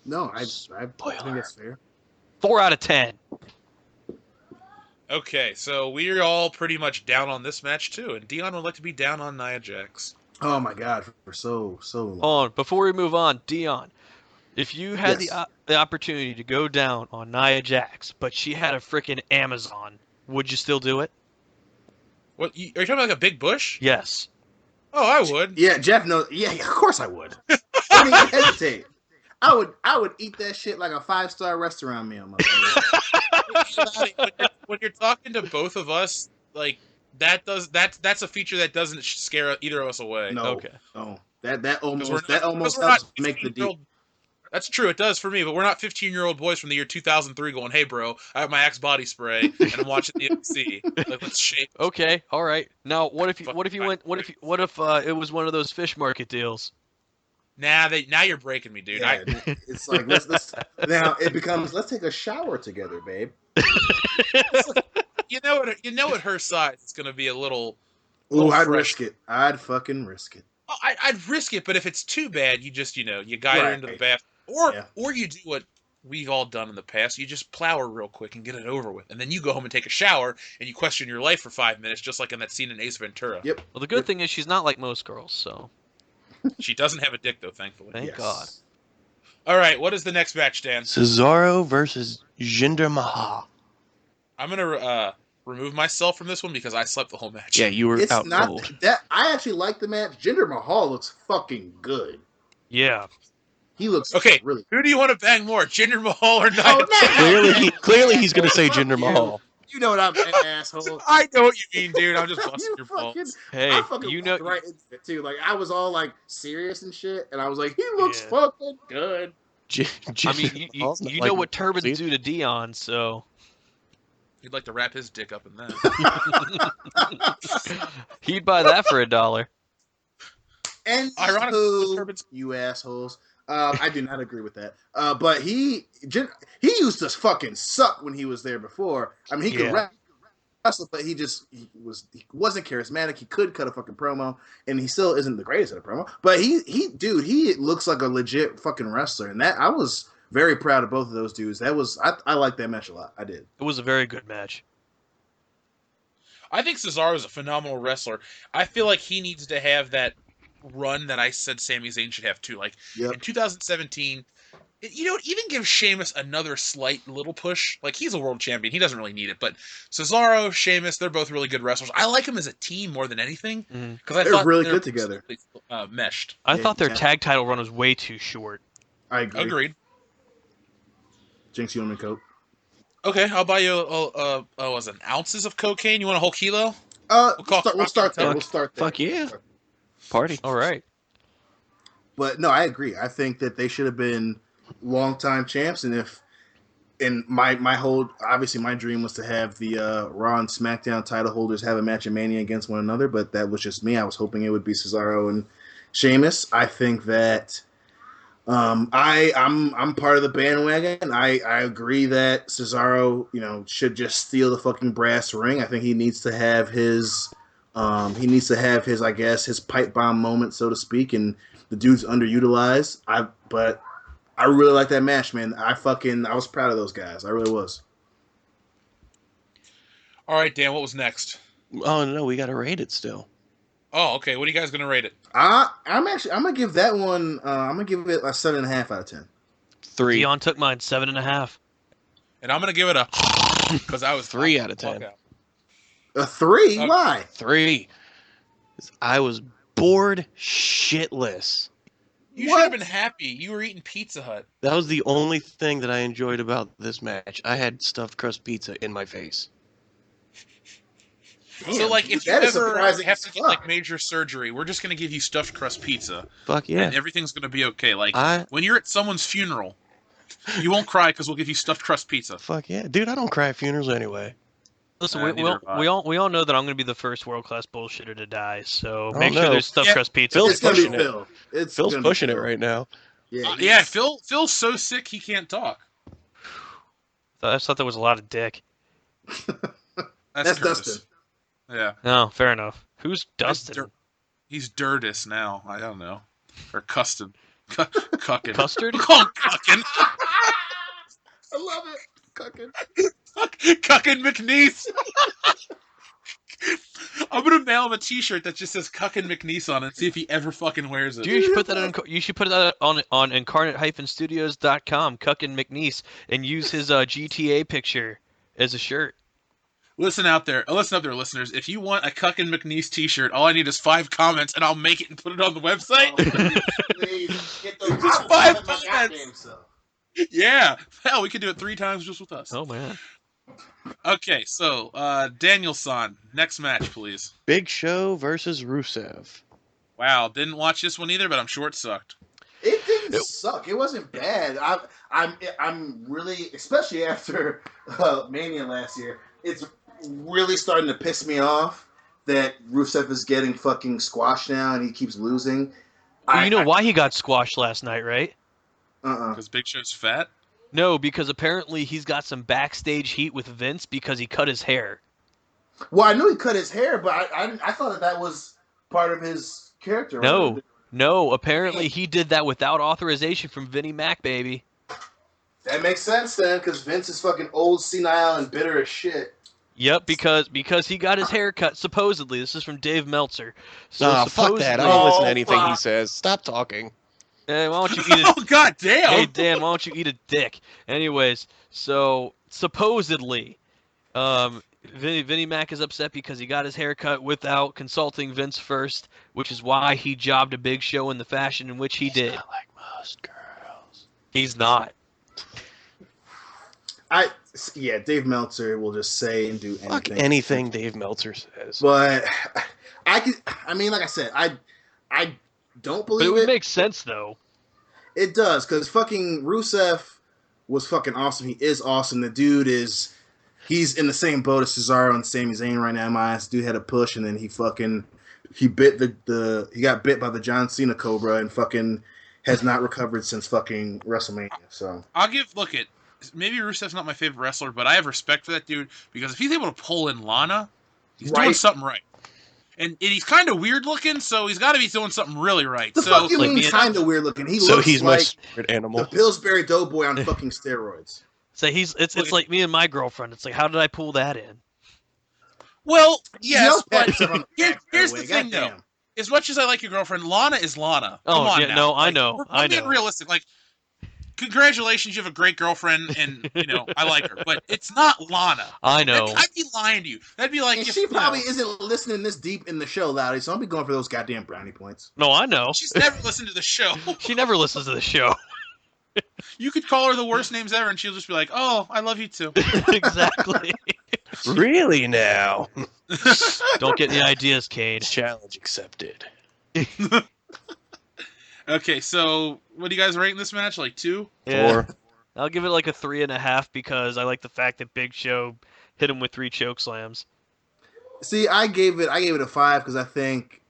No, I think that's fair.
4 out of 10.
Okay, so we're all pretty much down on this match too, and Dion would like to be down on Nia Jax.
Oh my god, for so long.
On before we move on, Dion, if you had
Yes.
the opportunity to go down on Nia Jax, but she had a freaking Amazon, would you still do it?
What are you talking about? Like a big bush?
Yes.
Oh, I would.
Yeah, Jeff knows. Yeah, of course I would. I didn't even hesitate. I would eat that shit like a 5-star restaurant meal.
When you're talking to both of us, like that's a feature that doesn't scare either of us away.
No,
Okay.
no, that
'Cause we're
almost
we're
helps
not
make the deal.
15-year-old That's true, it does for me, but we're not 15-year-old boys from the year 2003 going, "Hey, bro, I have my Axe body spray and I'm watching the UFC. Like, let's shake."
Okay. All right. Now, what if you
Fucking
went? What if it was one of those fish market deals?
Now you're breaking me, dude.
Yeah, it's like let's now it becomes let's take a shower together, babe.
You know at her size, it's gonna be a little.
Ooh, I'd
fresh.
risk it. I'd fucking risk it.
Oh, I'd risk it, but if it's too bad, you just you guide her into the
Right.
bath,
Yeah.
or you do what we've all done in the past. You just plow her real quick and get it over with, and then you go home and take a shower and you question your life for 5 minutes, just like in that scene in Ace Ventura.
Yep.
Well, the good thing is she's not like most girls, so
She doesn't have a dick though, thankfully.
thank
Yes.
God.
All right, what is the next match, Dan?
Cesaro versus Jinder Mahal.
I'm gonna remove myself from this one because I slept the whole match.
Yeah, you were
It's
out
not
cold.
that I actually like the match. Jinder Mahal looks fucking good.
Yeah.
He looks
Okay,
really.
who do you want to bang more, Jinder Mahal or Nia
Oh,
Jax?
Clearly he's gonna say
Fuck
Jinder
you.
Mahal.
You know what I'm an asshole.
I know what you mean, dude. I'm just busting
You
your
fucking-
balls.
Hey,
I fucking
you know,
walked right into it too. Like I was all like serious and shit, and I was like, he looks
Yeah.
fucking good.
I mean, you know what turbans do to Dion, so
He'd like to wrap his dick up in that.
he'd buy that for $1.
And
Ironically,
who,
turbans-
you assholes. I do not agree with that. But he used to fucking suck when he was there before. I mean, he could
Yeah.
wrestle, but he wasn't charismatic. He could cut a fucking promo, and he still isn't the greatest at a promo. But he looks like a legit fucking wrestler, and that I was very proud of both of those dudes. I liked that match a lot. I did.
It was a very good match.
I think Cesaro is a phenomenal wrestler. I feel like he needs to have that run that I said Sami Zayn should have too. Like
Yep.
in 2017, even give Sheamus another slight little push. Like he's a world champion, he doesn't really need it. But Cesaro, Sheamus, they're both really good wrestlers. I like them as a team more than anything because I
They're
thought
really
they're
good together.
meshed.
I
Yeah,
thought their
yeah.
tag title run was way too short.
I agree.
Agreed.
Jinx, you want me to coke?
Okay, I'll buy you was it ounces of cocaine? You want a whole kilo?
We'll start there.
Fuck-
We'll start there.
fuck yeah. Party.
All right.
But no, I agree. I think that they should have been longtime champs, and my whole obviously my dream was to have the Raw and SmackDown title holders have a match at Mania against one another, but that was just me. I was hoping it would be Cesaro and Sheamus. I think that I'm part of the bandwagon. I agree that Cesaro, should just steal the fucking brass ring. I think he needs to have his I guess his pipe bomb moment, so to speak, and the dude's underutilized. But I really like that match, man. I was proud of those guys. I really was.
All right, Dan, what was next?
Oh no, we gotta rate it still.
Oh, okay. What are you guys gonna rate it?
I'm gonna give that one. I'm gonna give it a 7.5 out of 10.
3.
Dion took mine 7.5.
And I'm gonna give it a because I was
3 out of 10.
A 3?
Okay.
Why?
3. I was bored shitless.
You should have been happy. You were eating Pizza Hut.
That was the only thing that I enjoyed about this match. I had stuffed crust pizza in my face.
Damn,
So, like, if you
that is
ever
surprising
have
as
to get
fuck.
like major surgery, we're just gonna give you stuffed crust pizza,
Fuck yeah.
and everything's gonna be okay. Like
I
when you're at someone's funeral, you won't cry because we'll give you stuffed crust pizza.
fuck yeah. Dude, I don't cry at funerals anyway.
Listen,
Neither have I.
we all know that I'm going to be the first world class bullshitter to die. So
Oh,
make sure
no.
there's stuffed
Yeah.
crust pizza.
Phil's
It's gonna be
pushing it.
Phil.
Phil's
gonna be
pushing it
Phil.
right now.
Yeah,
Yeah, Phil's so sick he can't talk.
I just thought there was a lot of dick.
That's
Curtis.
Dustin.
Yeah,
No, fair enough. Who's
That's
Dustin?
he's Dirtus now. I don't know, or Custin, Cuckin.
Custard?
Call him Cuckin.
I love it. Cuckin.
Cuckin McNeese. I'm gonna mail him a T-shirt that just says Cuckin McNeese on it and see if he ever fucking wears it.
Dude, you should put that on incarnate-studios.com, Cuckin McNeese, and use his GTA picture as a shirt.
Listen up there, listeners. If you want a Cuckin McNeese T-shirt, all I need is 5 comments, and I'll make it and put it on the website.
Please get those
Just
comments
5
on my
comments.
goddamn self.
Yeah, hell, we could do it 3 times just with us.
Oh man.
Okay, so Daniel-san, next match, please.
Big Show versus Rusev.
Wow, didn't watch this one either, but I'm sure it sucked.
It didn't suck. It wasn't bad. I'm really, especially after Mania last year, it's really starting to piss me off that Rusev is getting fucking squashed now and he keeps losing.
You know why he got squashed last night, right?
Because Big Show's fat?
No, because apparently he's got some backstage heat with Vince because he cut his hair.
Well, I knew he cut his hair, but I thought that was part of his character.
No, apparently he did that without authorization from Vinnie Mac, baby.
That makes sense then, because Vince is fucking old, senile, and bitter as shit.
Yep, because he got his hair cut, supposedly. This is from Dave Meltzer. So
Fuck that. I don't listen to anything he says. Stop talking.
Why don't you eat a...
Oh, god damn!
Hey, Dan, why don't you eat a dick? Anyways, so supposedly, Vinnie Mac is upset because he got his hair cut without consulting Vince first, which is why he jobbed a Big Show in the fashion in which he did.
Not like most girls.
He's not.
Dave Meltzer will just say and do anything.
Fuck anything Dave Meltzer says.
But like I said, I don't
But it
believe
would
it.
make sense, though.
It does, because fucking Rusev was fucking awesome. He is awesome. The dude he's in the same boat as Cesaro and Sami Zayn right now. My ass dude had a push, and then he got bit by the John Cena Cobra and fucking has not recovered since fucking WrestleMania. So
maybe Rusev's not my favorite wrestler, but I have respect for that dude because if he's able to pull in Lana, he's doing something right. And he's kind of weird looking, so he's got to be doing something really right.
The fuck you mean kind of weird looking? He looks
he's
like
my spirit animal.
the Pillsbury Doughboy on fucking steroids.
So it's like me and my girlfriend. It's like, how did I pull that in?
Well, yes,
No,
but here's the
way,
thing, though.
goddamn.
As much as I like your girlfriend, Lana is Lana. Come
Oh,
on
yeah,
now.
no, I
Like,
know,
We're being realistic. Like, congratulations, you have a great girlfriend, and I like her, but it's not Lana.
I know.
I'd be lying to you. That'd be like
And
if,
she probably isn't listening this deep in the show, Loudy, so I'll be going for those goddamn brownie points.
No, I know.
she's never listened to the show.
She never listens to the show.
You could call her the worst names ever, and she'll just be like, "Oh, I love you too."
Exactly.
Really now?
Don't get any ideas, Cade.
Challenge accepted.
Okay, so what do you guys rate in this match? Like 2?
Yeah.
4.
I'll give it like a 3.5 because I like the fact that Big Show hit him with 3 choke slams.
See, I gave it a 5 because I think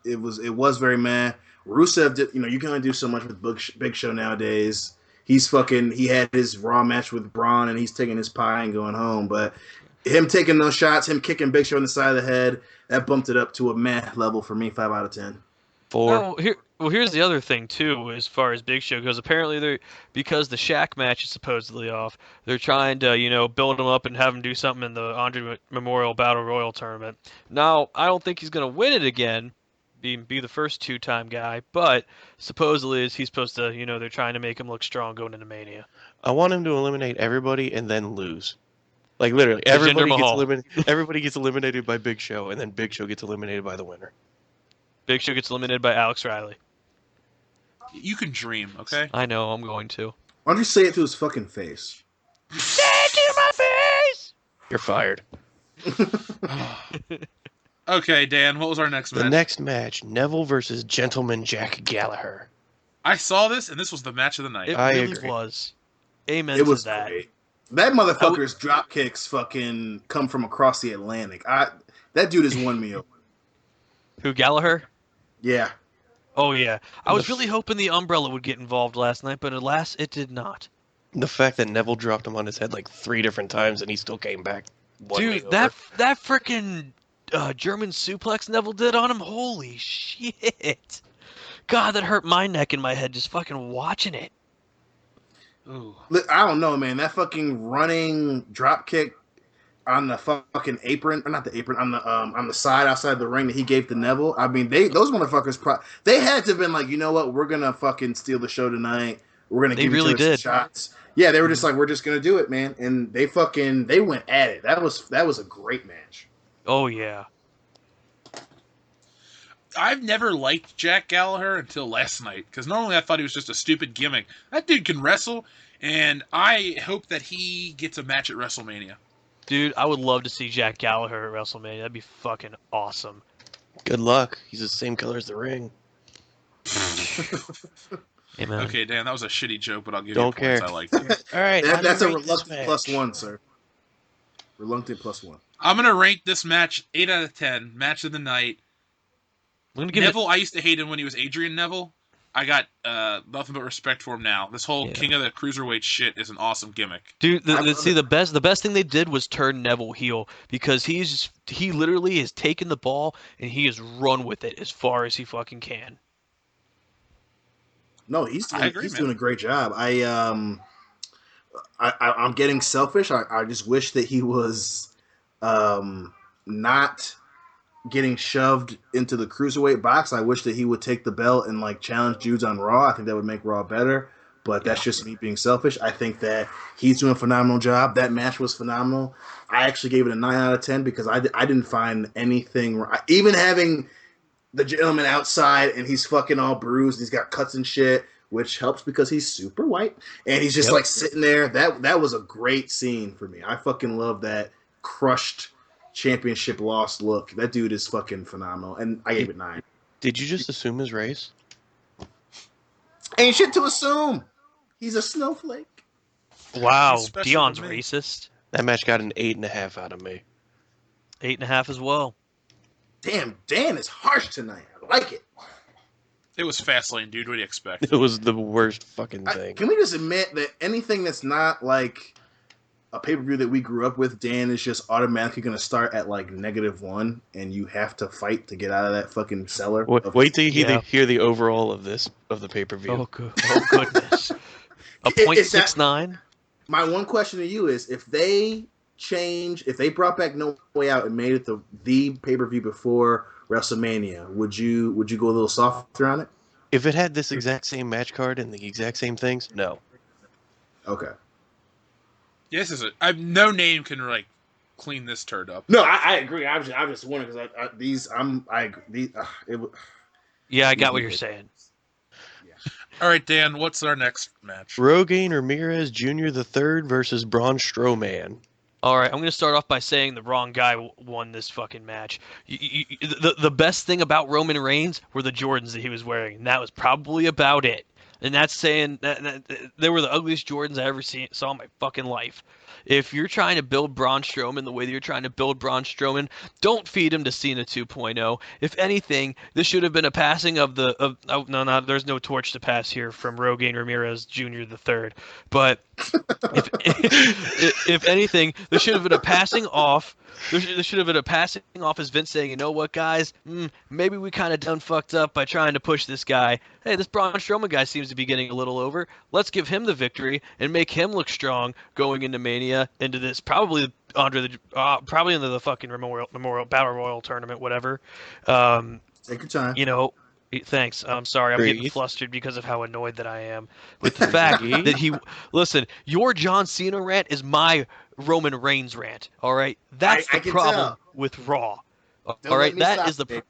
it was very meh. Rusev did, you can only do so much with Big Show nowadays. He had his Raw match with Braun and he's taking his pie and going home. But him taking those shots, him kicking Big Show in the side of the head, that bumped it up to a meh level for me, 5 out of 10.
4.
Oh, Well, here's the other thing too, as far as Big Show goes. Apparently, they're because the Shaq match is supposedly off. They're trying to, build him up and have him do something in the Andre Memorial Battle Royal tournament. Now, I don't think he's gonna win it again, be the first two-time guy, but supposedly he's supposed to, they're trying to make him look strong going into Mania.
I want him to eliminate everybody and then lose. Like literally,
The Jinder Mahal.
everybody gets eliminated by Big Show, and then Big Show gets eliminated by the winner.
Big Show gets eliminated by Alex Riley.
You can dream, okay?
I know, I'm going to.
Why don't you say it to his fucking face?
Say it to my face!
You're fired.
Okay, Dan, what was our next match?
The next match, Neville versus Gentleman Jack Gallagher.
I saw this, and this was the match of the night.
It
I
really
agree.
was. Amen
It was
to that.
great. That motherfucker's drop kicks fucking come from across the Atlantic. That dude has won me over.
Who, Gallagher?
Yeah.
Oh, yeah. I was really hoping the Umbrella would get involved last night, but alas, it did not.
The fact that Neville dropped him on his head like 3 different times and he still came back.
Dude, that freaking German suplex Neville did on him, holy shit. God, that hurt my neck and my head just fucking watching it.
Ooh.
I don't know, man. That fucking running drop kick on the fucking apron, or not the apron, on the side outside the ring that he gave to Neville. I mean, those motherfuckers, they had to have been like, you know what, we're gonna fucking steal the show tonight. We're gonna give
really
each other
did.
some shots. Yeah, they were just like, we're just gonna do it, man. And they went at it. That was a great match.
Oh, yeah.
I've never liked Jack Gallagher until last night, because normally I thought he was just a stupid gimmick. That dude can wrestle, and I hope that he gets a match at WrestleMania.
Dude, I would love to see Jack Gallagher at WrestleMania. That'd be fucking awesome.
Good luck. He's the same color as the ring.
Amen.
Okay, Dan, that was a shitty joke, but I'll give
Don't
you points.
care.
I liked it.
All right,
That's a reluctant +1, sir. Reluctant +1.
I'm going to rank this match 8 out of 10. Match of the night.
I'm gonna give
Neville, I used to hate him when he was Adrian Neville. I got nothing but respect for him now. This whole King of the Cruiserweight shit is an awesome gimmick.
Dude, the best thing they did was turn Neville heel, because he literally has taken the ball and he has run with it as far as he fucking can.
No, he's
I agree,
doing a great job. I'm getting selfish. I just wish that he was not getting shoved into the cruiserweight box. I wish that he would take the belt and like challenge dudes on Raw. I think that would make Raw better. But that's just me being selfish. I think that he's doing a phenomenal job. That match was phenomenal. I actually gave it a 9 out of 10 because I didn't find anything. Even having the gentleman outside and he's fucking all bruised. He's got cuts and shit, which helps because he's super white. And he's just like sitting there. That was a great scene for me. I fucking love that crushed championship lost look. That dude is fucking phenomenal. And I gave it 9.
Did you just assume his race?
Ain't shit to assume. He's a snowflake.
Wow,
He's special
Dion's
to me.
racist.
That match got an 8.5 out of me.
8.5 as well.
Damn, Dan is harsh tonight. I like it.
It was Fastlane, dude. What do you expect?
It was the worst fucking thing.
Can we just admit that anything that's not like a pay-per-view that we grew up with, Dan is just automatically going to start at like -1, and you have to fight to get out of that fucking cellar.
Wait till you hear the overall of the pay-per-view.
Oh goodness. A .69?
My one question to you is, if they brought back No Way Out and made it the pay-per-view before WrestleMania, would you go a little softer on it?
If it had this exact same match card and the exact same things, no.
Okay.
Yeah, this is no name can like clean this turd up.
No, I agree. I'm just wondering because I agree.
Yeah, I got what you're saying.
All right, Dan, what's our next match?
Rogaine Ramirez Jr. the Third versus Braun Strowman.
All right, I'm going to start off by saying the wrong guy won this fucking match. The best thing about Roman Reigns were the Jordans that he was wearing, and that was probably about it. And that's saying that they were the ugliest Jordans I ever saw in my fucking life. If you're trying to build Braun Strowman the way that you're trying to build Braun Strowman, don't feed him to Cena 2.0. If anything, this should have been a passing of no, there's no torch to pass here from Rogaine Ramirez Jr. the Third. But If anything, there should have been a passing off. There should have been a passing off as Vince saying, "You know what, guys? Maybe we kind of done fucked up by trying to push this guy. Hey, this Braun Strowman guy seems to be getting a little over. Let's give him the victory and make him look strong going into Mania, into this probably into the fucking Memorial Battle Royal tournament, whatever. Um,
Take your time.
you know, thanks. I'm sorry. I'm getting
Breathe.
flustered because of how annoyed that I am with the fact that he. Listen, your John Cena rant is my Roman Reigns rant. All right, that's
I
the
can
problem
tell.
with Raw. All
Don't let
right,
me
that
stop
is the.
you.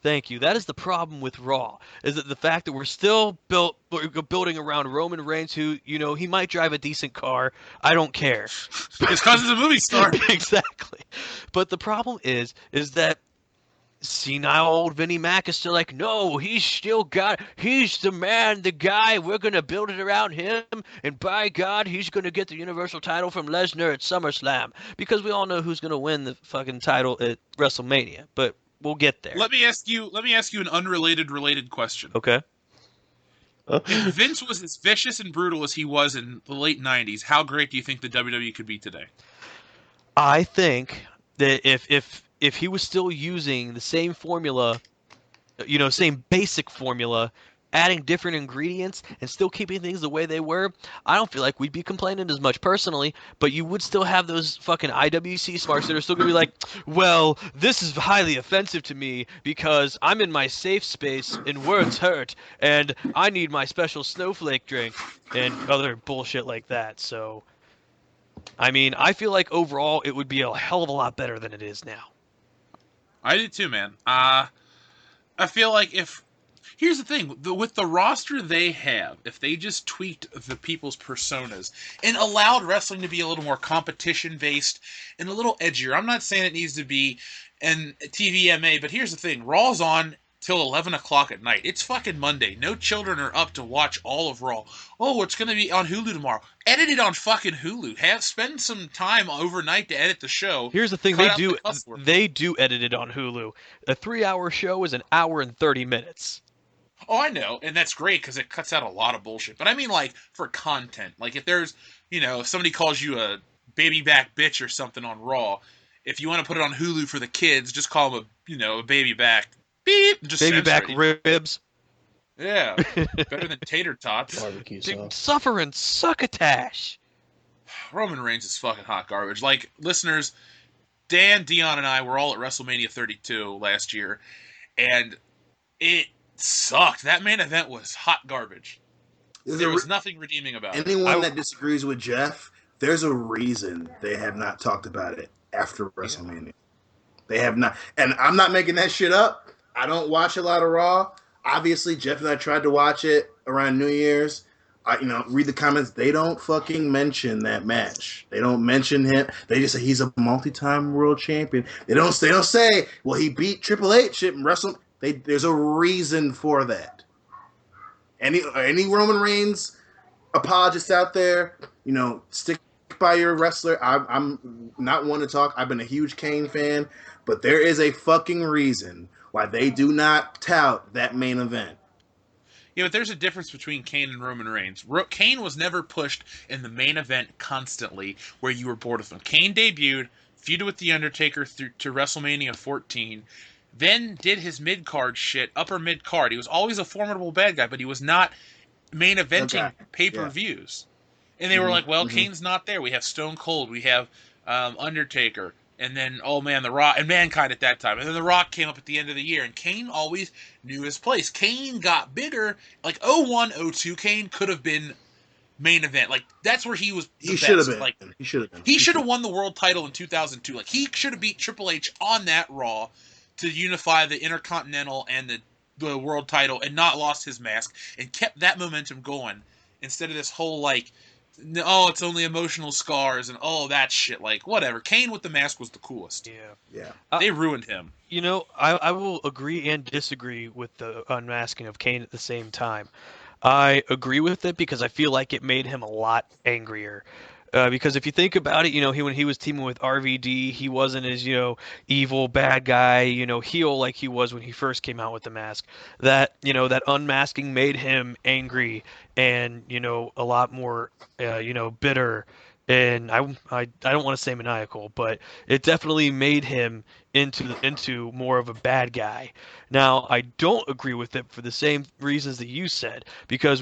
Thank you. That is the problem with Raw. Is that the fact that we're building around Roman Reigns, who he might drive a decent car. I don't care.
It's because he's a movie star.
Exactly. But the problem is that senile old Vinnie Mac is still like, no, he's the man, the guy, we're going to build it around him, and by God, he's going to get the Universal title from Lesnar at SummerSlam, because we all know who's going to win the fucking title at WrestleMania, but we'll get there.
Let me ask you an related question.
Okay?
If Vince was as vicious and brutal as he was in the late 90s, how great do you think the WWE could be today?
I think that if he was still using the same formula, same basic formula, adding different ingredients and still keeping things the way they were, I don't feel like we'd be complaining as much personally, but you would still have those fucking IWC smarts that are still going to be like, well, this is highly offensive to me because I'm in my safe space and words hurt and I need my special snowflake drink and other bullshit like that. So, I mean, I feel like overall it would be a hell of a lot better than it is now.
I do too, man. I feel like here's the thing, with the roster they have, if they just tweaked the people's personas and allowed wrestling to be a little more competition based and a little edgier. I'm not saying it needs to be an TVMA, but here's the thing, Raw's on till 11 o'clock at night. It's fucking Monday. No children are up to watch all of Raw. Oh, it's going to be on Hulu tomorrow. Edit it on fucking Hulu. Spend some time overnight to edit the show.
Here's the thing,
Cut out the cuss words.
they do edit it on Hulu. A 3-hour show is an hour and 30 minutes.
Oh, I know, and that's great because it cuts out a lot of bullshit. But I mean, like, for content. Like, if there's, if somebody calls you a baby back bitch or something on Raw, if you want to put it on Hulu for the kids, just call them a baby back beep. And just
Baby back
censor it.
ribs.
Yeah, better than tater tots.
Barbecue sauce.
Suffering succotash.
Roman Reigns is fucking hot garbage. Like, listeners, Dan, Dion, and I were all at WrestleMania 32 last year, and it sucked. That main event was hot garbage. There was nothing redeeming about it.
Anyone that disagrees with Jeff, there's a reason they have not talked about it after WrestleMania. Yeah. They have not. And I'm not making that shit up. I don't watch a lot of Raw. Obviously, Jeff and I tried to watch it around New Year's. Read the comments. They don't fucking mention that match. They don't mention him. They just say he's a multi-time world champion. They don't say, well, he beat Triple H and wrestled. There's a reason for that. Any Roman Reigns apologists out there, stick by your wrestler. I'm not one to talk. I've been a huge Kane fan, but there is a fucking reason why they do not tout that main event.
Yeah, but there's a difference between Kane and Roman Reigns. Kane was never pushed in the main event constantly where you were bored with him. Kane debuted, feuded with The Undertaker to WrestleMania 14, then did his mid-card shit, upper mid-card. He was always a formidable bad guy, but he was not main eventing pay-per-views. Yeah. And they were like, well, Kane's not there. We have Stone Cold. We have Undertaker. And then, oh man, The Rock, and Mankind at that time. And then The Rock came up at the end of the year, and Kane always knew his place. Kane got bigger. Like, 01, 02, Kane could have been main event. Like, that's where he was the best.
Should have been.
Like,
he should have been.
He should have won the world title in 2002. Like, he should have beat Triple H on that Raw to unify the Intercontinental and the world title and not lost his mask and kept that momentum going instead of this whole, like, oh, it's only emotional scars and that shit. Like, whatever. Kane with the mask was the coolest.
Yeah.
They ruined him.
I will agree and disagree with the unmasking of Kane at the same time. I agree with it because I feel like it made him a lot angrier. Because if you think about it, when he was teaming with RVD, he wasn't as, evil, bad guy, heel like he was when he first came out with the mask. That unmasking made him angry and, a lot more, bitter. And I don't want to say maniacal, but it definitely made him into more of a bad guy. Now, I don't agree with it for the same reasons that you said, because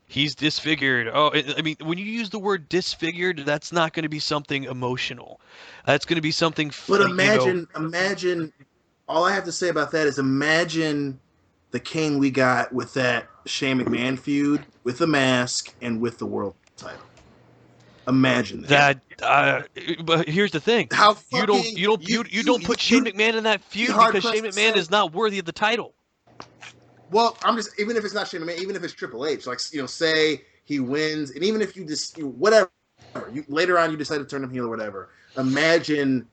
he's disfigured. Oh, I mean, when you use the word disfigured, that's not going to be something emotional. That's going to be something,
But imagine. All I have to say about that is imagine the Kane we got with that Shane McMahon feud with the mask and with the world title. Imagine that.
But here's the thing:
How
you don't
fucking
you don't you don't put Shane McMahon in that feud
hard
because Shane
pressed to
McMahon
say.
is not worthy of the title.
Well, I'm just even if it's not Shane McMahon, even if it's Triple H, like say he wins, and even if you just whatever, later on you decide to turn him heel or whatever. Imagine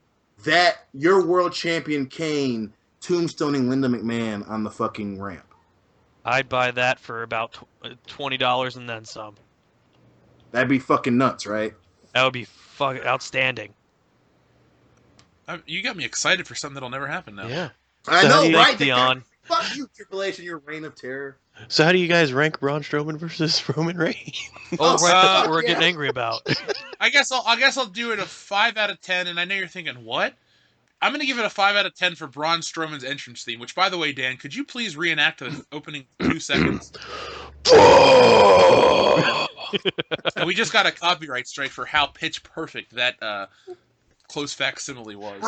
that your world champion Kane tombstoning Linda McMahon on the fucking ramp.
I'd buy that for about $20 and then some.
That'd be fucking nuts, right?
That would be fucking outstanding.
You got me excited for something that'll never happen now.
Yeah.
I
So
know, right?
Dion.
Fuck you, Triple H, and your reign of terror.
So how do you guys rank Braun Strowman versus Roman Reigns?
Oh, right. That's what we're
yeah.
getting angry about.
I guess I'll do it a 5 out of 10. And I know you're thinking, what? I'm gonna give it a 5 out of 10 for Braun Strowman's entrance theme. Which, by the way, Dan, could you please reenact the opening 2 seconds? And we just got a copyright strike for how pitch perfect that close facsimile was.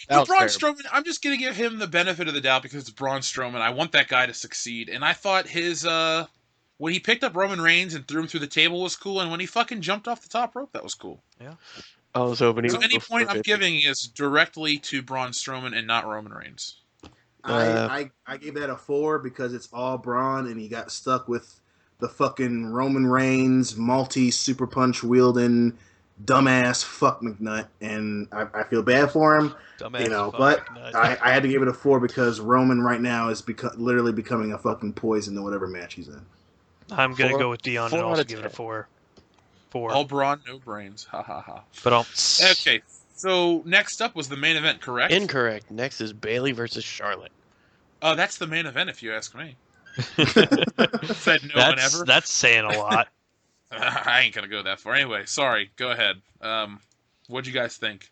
For Braun Strowman, I'm just gonna give him the benefit of the doubt because it's Braun Strowman. I want that guy to succeed, and I thought his when he picked up Roman Reigns and threw him through the table was cool, and when he fucking jumped off the top rope, that was cool.
Yeah.
I was hoping he
So
would
any
go
point
for
I'm
it.
giving is directly to Braun Strowman and not Roman Reigns.
I gave that a 4 because it's all Braun, and he got stuck with the fucking Roman Reigns multi super punch wielding dumbass fuck McNutt, and I feel bad for him.
Dumbass
But
McNutt.
I had to give it a 4 because Roman right now is literally becoming a fucking poison to whatever match he's in.
I'm going to
4
go with Dion
4
and
out
also
of
give it a
10.
4. 4.
All Braun, no brains. Ha ha ha.
But I'll...
Okay, so next up was the main event, correct?
Incorrect. Next is Bailey versus Charlotte.
Oh, that's the main event if you ask me. Said no one ever.
That's saying a lot.
I ain't gonna go that far. Anyway, sorry. Go ahead. What'd you guys think?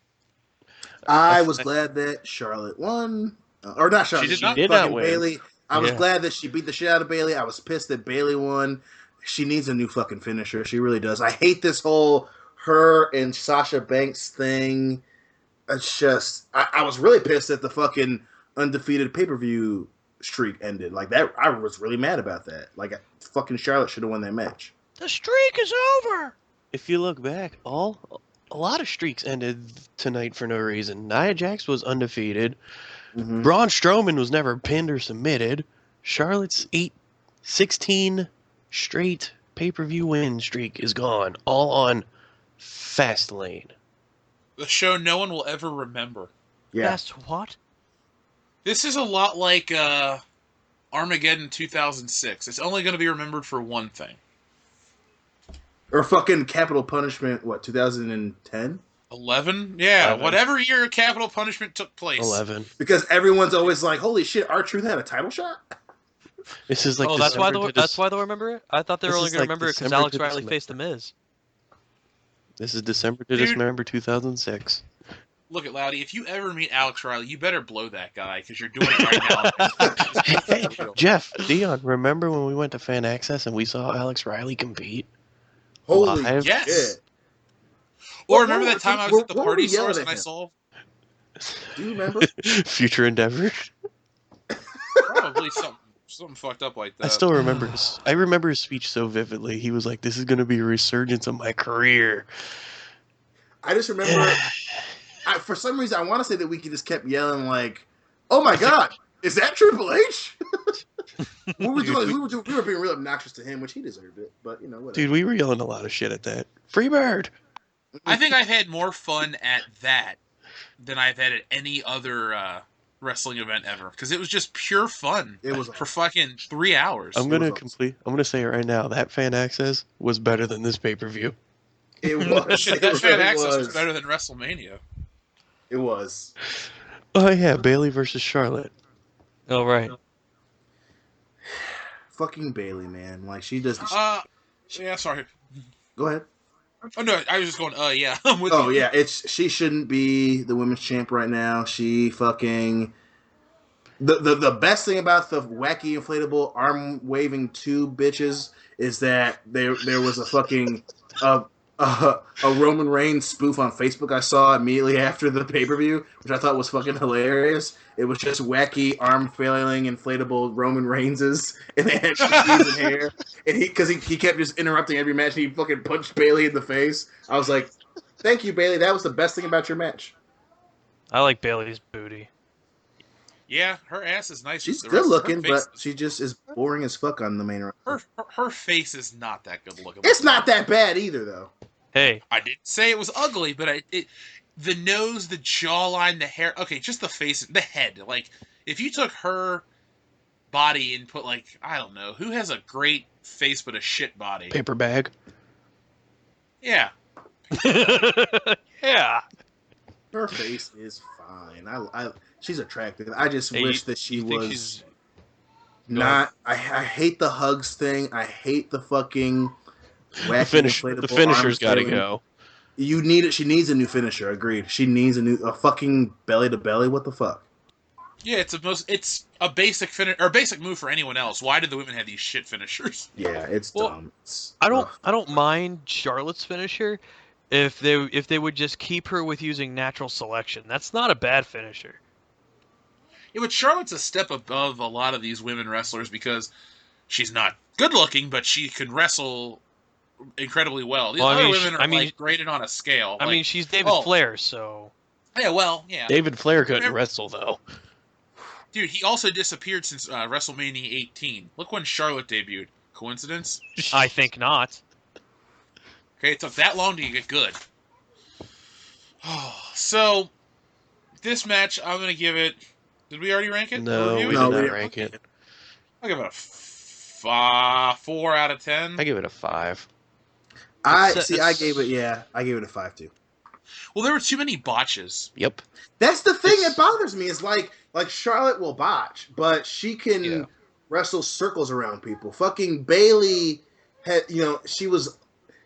I was glad that Charlotte won, or not Charlotte.
She did
not
fucking
win.
Bailey. I was
Yeah.
glad that she beat the shit out of Bailey. I was pissed that Bailey won. She needs a new fucking finisher. She really does. I hate this whole her and Sasha Banks thing. It's just I was really pissed that the fucking undefeated pay-per-view streak ended like that. I was really mad about that. Like fucking Charlotte should have won that match.
The streak is over.
If you look back, a lot of streaks ended tonight for no reason. Nia Jax was undefeated.
Mm-hmm.
Braun Strowman was never pinned or submitted. Charlotte's 16 straight pay-per-view win streak is gone. All on Fastlane.
The show no one will ever remember.
Yeah.
That's what?
This is a lot like Armageddon 2006. It's only going to be remembered for one thing.
Or fucking Capital Punishment, what, 2010?
11? Yeah,
11.
whatever year Capital Punishment took place.
11.
Because everyone's always like, holy shit, R-Truth had a title shot?
This is like
that's why
December to
that's why they'll remember it. I thought they were
This
only
is
going to
like
remember it because
December
Alex
to
Riley
December.
faced the Miz.
This is December to
Dude.
December 2006.
Look at Loudy. If you ever meet Alex Riley, you better blow that guy because you're doing it right now.
Jeff, Dion, remember when we went to Fan Access and we saw Alex Riley compete?
Holy
Live?
Yes.
shit.
Or remember that time I was at the
What were
party
we yelling
source
at
and I
him?
saw
Do you remember?
Future Endeavor.
probably something fucked up like that.
I still remember I remember his speech so vividly. He was like, "This is going to be a resurgence of my career."
I just remember, for some reason, I want to say that we just kept yelling like, "Oh my god, is that Triple H?" we were being real obnoxious to him, which he deserved it. But whatever.
Dude, we were yelling a lot of shit at that. Freebird.
I think I've had more fun at that than I've had at any other wrestling event ever because it was just pure fun
It was
for
awesome.
fucking 3 hours.
I'm
It was
gonna
awesome.
I'm gonna say it right now. That fan access was better than this pay-per-view.
It was.
Shit,
It
that fan
really
access was
was.
better than WrestleMania.
It was.
Oh yeah, Bailey versus Charlotte.
Oh right.
Fucking Bailey, man. Like she does.
Yeah, sorry.
Go ahead.
Oh no, I was just going. Yeah, I'm with
Oh
you.
yeah, she shouldn't be the women's champ right now. She fucking the best thing about the wacky inflatable arm waving two bitches is that there was a fucking uh, a Roman Reigns spoof on Facebook I saw immediately after the pay per view, which I thought was fucking hilarious. It was just wacky arm flailing inflatable Roman Reigns's, and they had shoes and hair, and he kept just interrupting every match. And he fucking punched Bailey in the face. I was like, "Thank you, Bailey. That was the best thing about your match."
I like Bailey's booty.
Yeah, her ass is nice.
She's
The
good
rest, her
looking,
face,
but she just is boring as fuck on the main roster.
her face is not that good looking.
It's not that bad either, though.
Hey,
I didn't say it was ugly, but the nose, the jawline, the hair. Okay, just the face, the head. Like if you took her body and put like I don't know who has a great face but a shit body.
Paper bag.
Yeah,
yeah.
Her face is fine. She's attractive. I just
Hey,
wish that she
you think
was
she's-
not. I hate the hugs thing. I hate the fucking wacky inflatable
The finisher's
arms
got to
feeling.
go.
You need it. She needs a new finisher. Agreed. She needs a fucking belly to belly. What the fuck?
yeah. It's a basic finish or basic move for anyone else. Why did the women have these shit finishers?
Yeah, it's
Well,
dumb. It's
I don't
rough.
I don't mind Charlotte's finisher if they would just keep her with using natural selection. That's not a bad finisher.
Yeah, but Charlotte's a step above a lot of these women wrestlers because she's not good looking, but she can wrestle incredibly well. These
Well, I
other
mean,
women are like graded on a scale.
I
like,
mean, she's David Flair, so
Yeah, well, yeah.
David Flair couldn't
Remember-
wrestle though.
Dude, he also disappeared since WrestleMania 18. Look when Charlotte debuted. Coincidence?
I think not.
Okay, it took that long to get good. So, this match, I'm going to give it... Did we already rank it?
No,
Review
we
it?
No,
did
we
not
didn't.
rank it.
I'll give it a 4 out of 10.
I give it a 5.
I
It's-
gave it. Yeah, I gave it a 5 too.
Well, there were too many botches.
Yep.
That's the thing that bothers me. Is like Charlotte will botch, but she can
Yeah.
wrestle circles around people. Fucking Bailey had,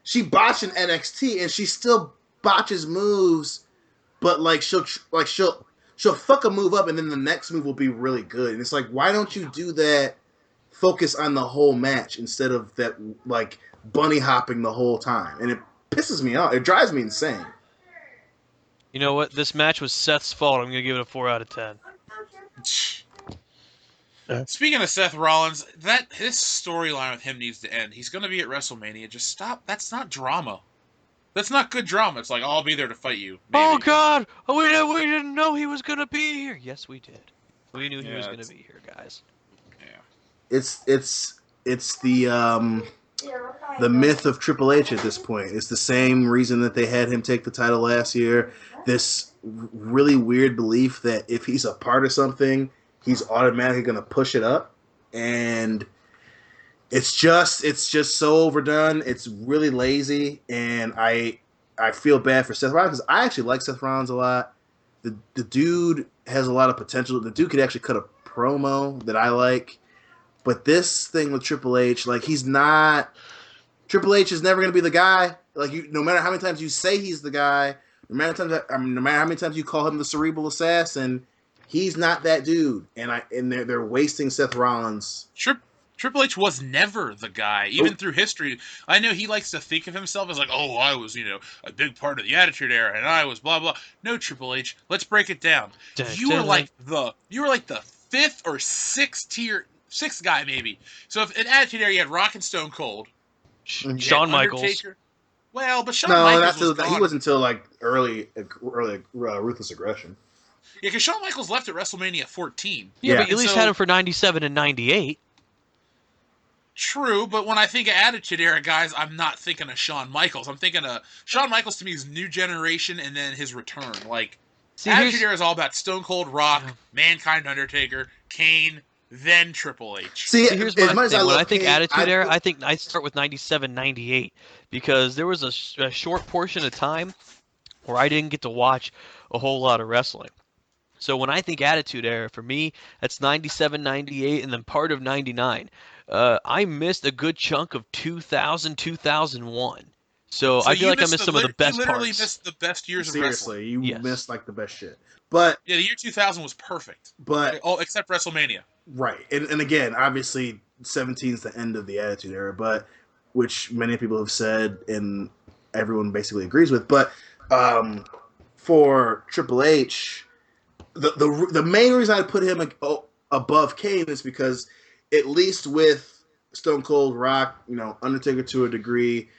she botched in NXT and she still botches moves, but like she'll fuck a move up and then the next move will be really good. And it's like, why don't you do that? Focus on the whole match instead of that like bunny hopping the whole time, and it pisses me off. It drives me insane.
You know what? This match was Seth's fault. I'm gonna give it a 4 out of 10.
Speaking of Seth Rollins, his storyline with him needs to end. He's going to be at WrestleMania. Just stop. That's not drama. That's not good drama. It's like, I'll be there to fight you. Maybe.
Oh God! We didn't know he was gonna be here. Yes, we did. We knew he was gonna be here, guys.
Yeah.
It's the myth of Triple H at this point. It's the same reason that they had him take the title last year. This really weird belief that if he's a part of something, he's automatically going to push it up, and it's just so overdone. It's really lazy, and I feel bad for Seth Rollins because I actually like Seth Rollins a lot. The dude has a lot of potential. The dude could actually cut a promo that I like. But this thing with Triple H, like Triple H is never going to be the guy. Like no matter how many times you say he's the guy, no matter how many times you call him the cerebral assassin, he's not that dude. And they're wasting Seth Rollins.
Triple H was never the guy, even through history. I know he likes to think of himself as like, oh, I was, a big part of the Attitude Era, and I was blah blah. No, Triple H, let's break it down. You were like the fifth or sixth guy maybe. So if in Attitude Era you had Rock and Stone Cold, you had
Shawn Michaels.
Undertaker. Well, but Shawn
No,
Michaels was
he
gone.
was until like early Ruthless Aggression.
Yeah, because Shawn Michaels left at WrestleMania 14.
Yeah, but you
And
at least
so-
had him for 97 and 98.
True, but when I think of Attitude Era guys, I'm not thinking of Shawn Michaels. I'm thinking of Shawn Michaels to me is new generation and then his return. Like
See,
Attitude
here's
Era is all about Stone Cold, Rock,
yeah.
Mankind, Undertaker, Kane, then Triple H.
See,
See, here's
as
my
much as I
thing. When I
love
think
Kane,
Attitude Era, I think I start with 97, 98, because there was a short portion of time where I didn't get to watch a whole lot of wrestling. So when I think Attitude Era, for me, that's 97, 98, and then part of 99. I missed a good chunk of 2000, 2001. So
So
I feel
you
like I
missed
missed some of the
you
best
literally
parts.
missed the best years of wrestling.
seriously, you
Yes.
missed like the best shit. But
Yeah, the year 2000 was perfect.
but
Oh, except WrestleMania.
right, and again, obviously, 17 is the end of the Attitude Era, but which many people have said and everyone basically agrees with. But um, for Triple H, the main reason I put him above Kane is because at least with Stone Cold, Rock, Undertaker to a degree,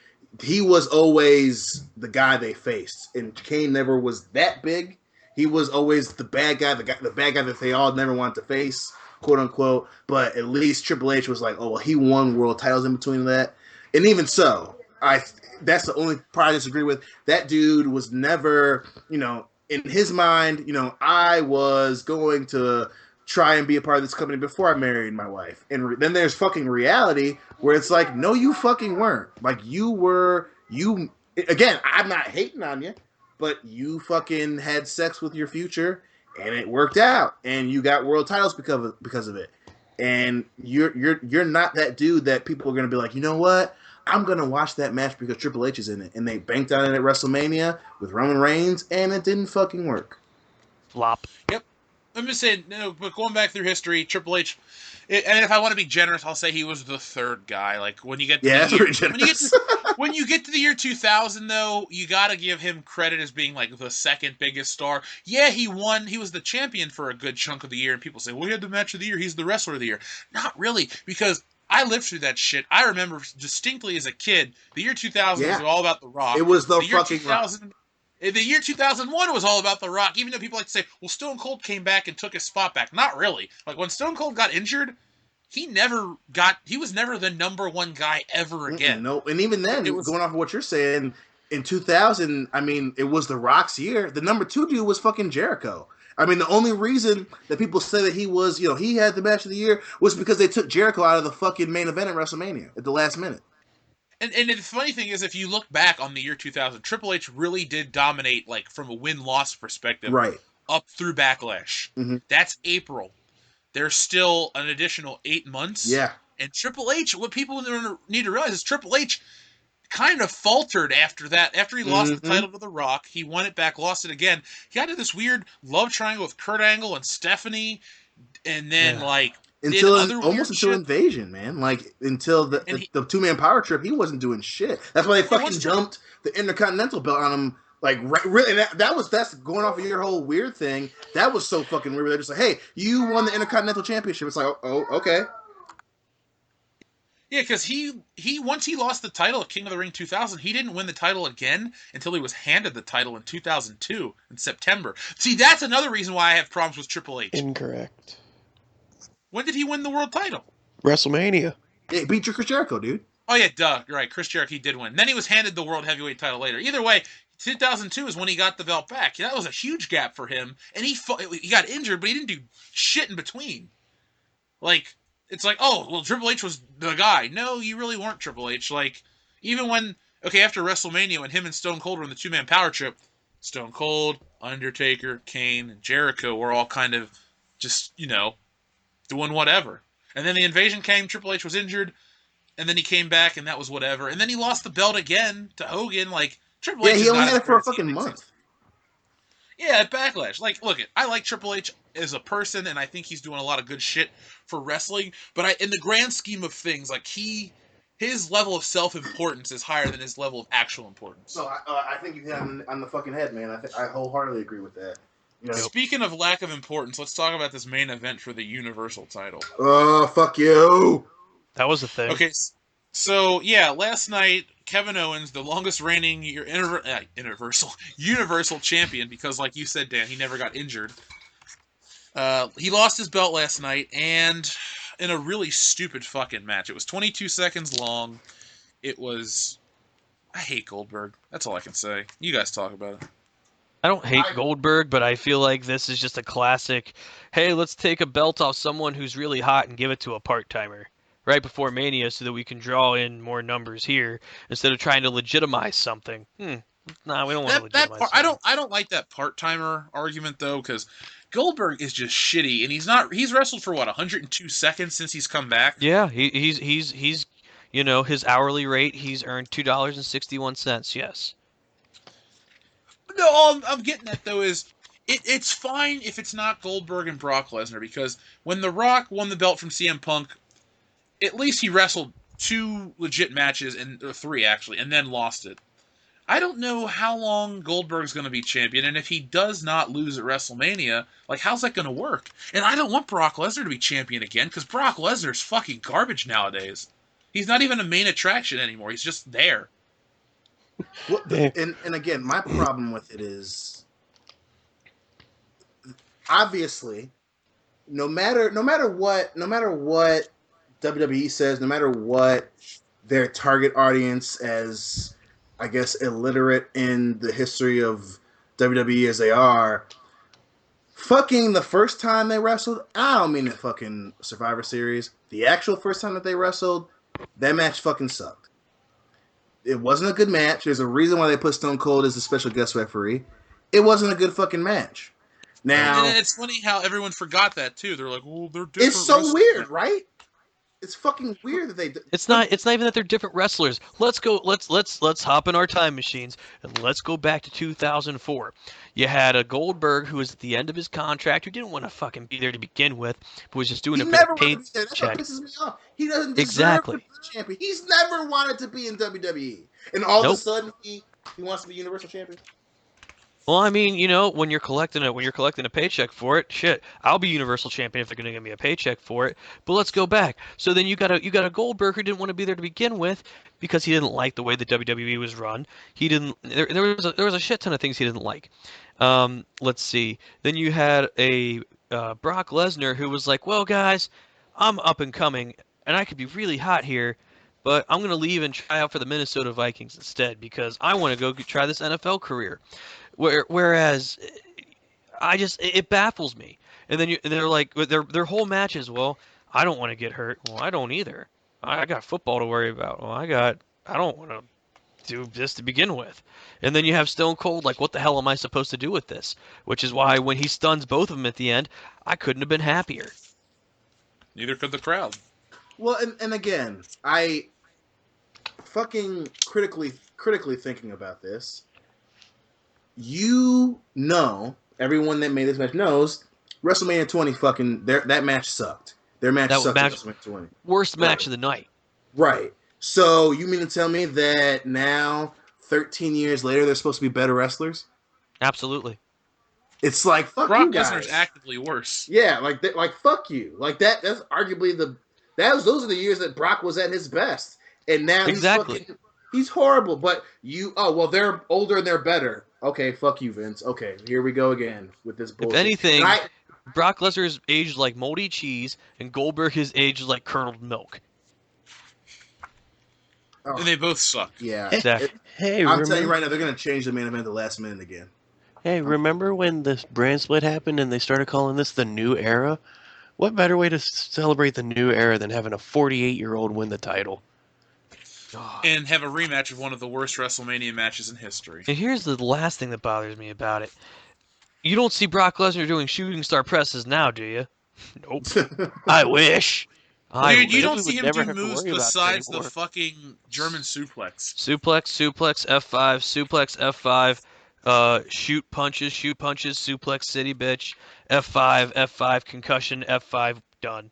he was always the guy they faced, and Kane never was that big. He was always the bad guy, the bad guy that they all never wanted to face, quote unquote. But at least Triple H was like, oh well, he won world titles in between that, and even so, I that's the only part I disagree with. That dude was never, in his mind, I was going to try and be a part of this company before I married my wife. And then there's fucking reality where it's like, no, you fucking weren't. Like, again, I'm not hating on you, but you fucking had sex with your future and it worked out and you got world titles because of it. And you're not that dude that people are going to be like, you know what? I'm gonna watch that match because Triple H is in it, and they banked on it at WrestleMania with Roman Reigns, and it didn't fucking work.
Flop.
Yep. I'm just saying, no, but going back through history, Triple H, and if I want to be generous, I'll say he was the third guy. Like when you get to
Yeah,
the
that's
year,
pretty generous.
when you get to the year 2000, though, you got to give him credit as being like the second biggest star. Yeah, he won. He was the champion for a good chunk of the year, and people say, well, he had the match of the year. He's the wrestler of the year. Not really, because I lived through that shit. I remember distinctly as a kid, the year 2000 was
Yeah,
all about The Rock.
it was the
The year
fucking Rock.
2000, the year 2001 was all about The Rock, even though people like to say, well, Stone Cold came back and took his spot back. Not really. Like, when Stone Cold got injured, he was never the number one guy ever again.
No, and even
It
then,
was,
going off of what you're saying, in 2000, I mean, it was the Rock's year. The number two dude was fucking Jericho. I mean, the only reason that people say that he was, he had the match of the year was because they took Jericho out of the fucking main event at WrestleMania at the last minute.
and the funny thing is, if you look back on the year 2000, Triple H really did dominate, like, from a win-loss perspective,
Right.
up through Backlash.
Mm-hmm.
That's April. There's still an additional 8 months.
Yeah.
And Triple H, what people need to realize is Triple H kind of faltered after that. After he lost the title to The Rock, he won it back, lost it again. He got into this weird love triangle with Kurt Angle and Stephanie, and then
until Invasion, man. Like until the 2-man power trip, he wasn't doing shit. That's why they fucking dumped the Intercontinental belt on him. Like really, and that's going off of your whole weird thing. That was so fucking weird. They're just like, hey, you won the Intercontinental Championship. It's like, oh okay.
Yeah, because he once he lost the title at King of the Ring 2000, he didn't win the title again until he was handed the title in 2002 in September. See, that's another reason why I have problems with Triple H.
Incorrect.
When did he win the world title?
WrestleMania.
Yeah, beat your Chris Jericho, dude.
Oh yeah, duh. You're right. Chris Jericho did win. Then he was handed the world heavyweight title later. Either way, 2002 is when he got the belt back. That was a huge gap for him, and he got injured, but he didn't do shit in between. Like, it's like, oh, well, Triple H was the guy. No, you really weren't Triple H. Like, even after WrestleMania, when him and Stone Cold were in the 2-man power trip, Stone Cold, Undertaker, Kane, and Jericho were all kind of just, doing whatever. And then the Invasion came, Triple H was injured, and then he came back, and that was whatever. And then he lost the belt again to Hogan. Like, Triple H
he only had it for a fucking month.
Yeah, at Backlash. Like, look, I like Triple H as a person, and I think he's doing a lot of good shit for wrestling. But in the grand scheme of things, like his level of self-importance is higher than his level of actual importance.
So I think you hit on the fucking head, man. I wholeheartedly agree with that.
Speaking of lack of importance, let's talk about this main event for the Universal title.
Oh, fuck you.
That was the thing.
Okay, so yeah, last night Kevin Owens, the longest reigning Universal champion, because like you said, Dan, he never got injured. He lost his belt last night, and in a really stupid fucking match. It was 22 seconds long. I hate Goldberg. That's all I can say. You guys talk about it.
I don't hate Goldberg, but I feel like this is just a classic. Hey, let's take a belt off someone who's really hot and give it to a part-timer right before Mania so that we can draw in more numbers here instead of trying to legitimize something. Nah, we don't want to
That
legitimize
part,
something.
I don't like that part timer argument though, because Goldberg is just shitty, and he's wrestled for what 102 seconds since he's come back.
Yeah, he's his hourly rate he's earned $2.61. Yes.
No, all I'm getting at though is it's fine if it's not Goldberg and Brock Lesnar, because when The Rock won the belt from CM Punk, at least he wrestled two legit matches, and or three actually, and then lost it. I don't know how long Goldberg's going to be champion, and if he does not lose at WrestleMania, like, how's that going to work? And I don't want Brock Lesnar to be champion again, because Brock Lesnar's fucking garbage nowadays. He's not even a main attraction anymore. He's just there.
Well, and again, my problem with it is obviously no matter what WWE says, no matter what their target audience, as I guess illiterate in the history of WWE as they are, fucking the first time they wrestled, I don't mean the fucking Survivor Series, the actual first time that they wrestled, that match fucking sucked. It wasn't a good match. There's a reason why they put Stone Cold as a special guest referee. It wasn't a good fucking match. Now,
And it's funny how everyone forgot that, too. They're like, well, they're different.
it's so weird, right? It's fucking weird that they.
It's not even that they're different wrestlers. Let's hop in our time machines and let's go back to 2004. You had a Goldberg who was at the end of his contract, who didn't want to fucking be there to begin with, but was just doing
He
it for
never
the
wanted to be there. That's what
paycheck.
pisses me off. He doesn't deserve
Exactly.
to be champion. He's never wanted to be in WWE, and all of a
Nope.
sudden he wants to be Universal Champion.
Well, I mean, when you're collecting a paycheck for it, shit, I'll be Universal Champion if they're gonna give me a paycheck for it. But let's go back. So then you got a Goldberg who didn't want to be there to begin with because he didn't like the way the WWE was run. He didn't. There was a shit ton of things he didn't like. Let's see. Then you had a Brock Lesnar who was like, well, guys, I'm up and coming, and I could be really hot here. But I'm going to leave and try out for the Minnesota Vikings instead because I want to go try this NFL career. Whereas it baffles me. And then they're like their whole match is, well, I don't want to get hurt. Well, I don't either. I got football to worry about. Well, I don't want to do this to begin with. And then you have Stone Cold like, what the hell am I supposed to do with this? Which is why when he stuns both of them at the end, I couldn't have been happier.
Neither could the crowd.
Well, and again, I fucking critically thinking about this. Everyone that made this match knows WrestleMania 20 fucking that match sucked. Their match sucked at WrestleMania 20.
Worst match of the night.
Right. So you mean to tell me that now, 13 years later, they're supposed to be better wrestlers?
Absolutely.
It's like fuck
Brock
you guys.
Lesnar's actively worse.
Yeah, like fuck you. Like that's arguably those are the years that Brock was at his best, and now
Exactly.
he's horrible. But they're older and they're better. Okay, fuck you, Vince. Okay, here we go again with this bullshit.
If anything, Brock Lesnar is aged like moldy cheese, and Goldberg is aged like curdled milk.
And they both suck.
Yeah.
Exactly.
I'm telling you right now, they're going to change the main event at the last minute again.
Hey, remember when the brand split happened and they started calling this the new era? What better way to celebrate the new era than having a 48-year-old win the title?
And have a rematch of one of the worst WrestleMania matches in history.
And here's the last thing that bothers me about it. You don't see Brock Lesnar doing shooting star presses now, do you? Nope.
I wish.
Dude, you don't see him do moves besides the fucking German suplex.
Suplex, F5, suplex, F5, shoot punches, suplex city bitch, F5, concussion, F5, done.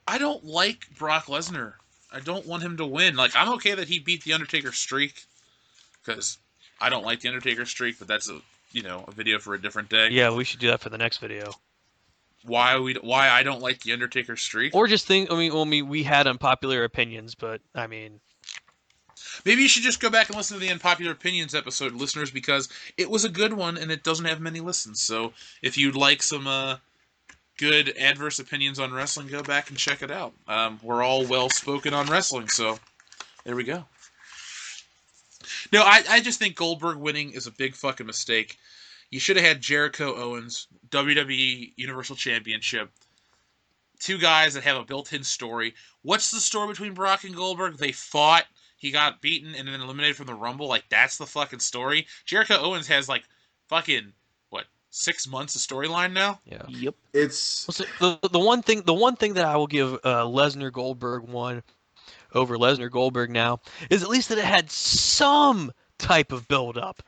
I don't like Brock Lesnar. I don't want him to win. Like, I'm okay that he beat the Undertaker's streak, because I don't like the Undertaker's streak, but that's a video for a different day.
Yeah, we should do that for the next video.
Why I don't like the Undertaker's streak?
Or just think, we had unpopular opinions, but I mean,
maybe you should just go back and listen to the unpopular opinions episode, listeners, because it was a good one and it doesn't have many listens. So if you'd like some good adverse opinions on wrestling, go back and check it out. We're all well spoken on wrestling, so there we go. No, I just think Goldberg winning is a big fucking mistake. You should have had Jericho Owens, WWE Universal Championship. Two guys that have a built-in story. What's the story between Brock and Goldberg? They fought, he got beaten, and then eliminated from the Rumble. Like, that's the fucking story. Jericho Owens has, like, fucking, what, 6 months of storyline now?
Yeah.
Yep.
It's
Well, so the one thing that I will give Lesnar Goldberg one over Lesnar Goldberg now is at least that it had some type of build up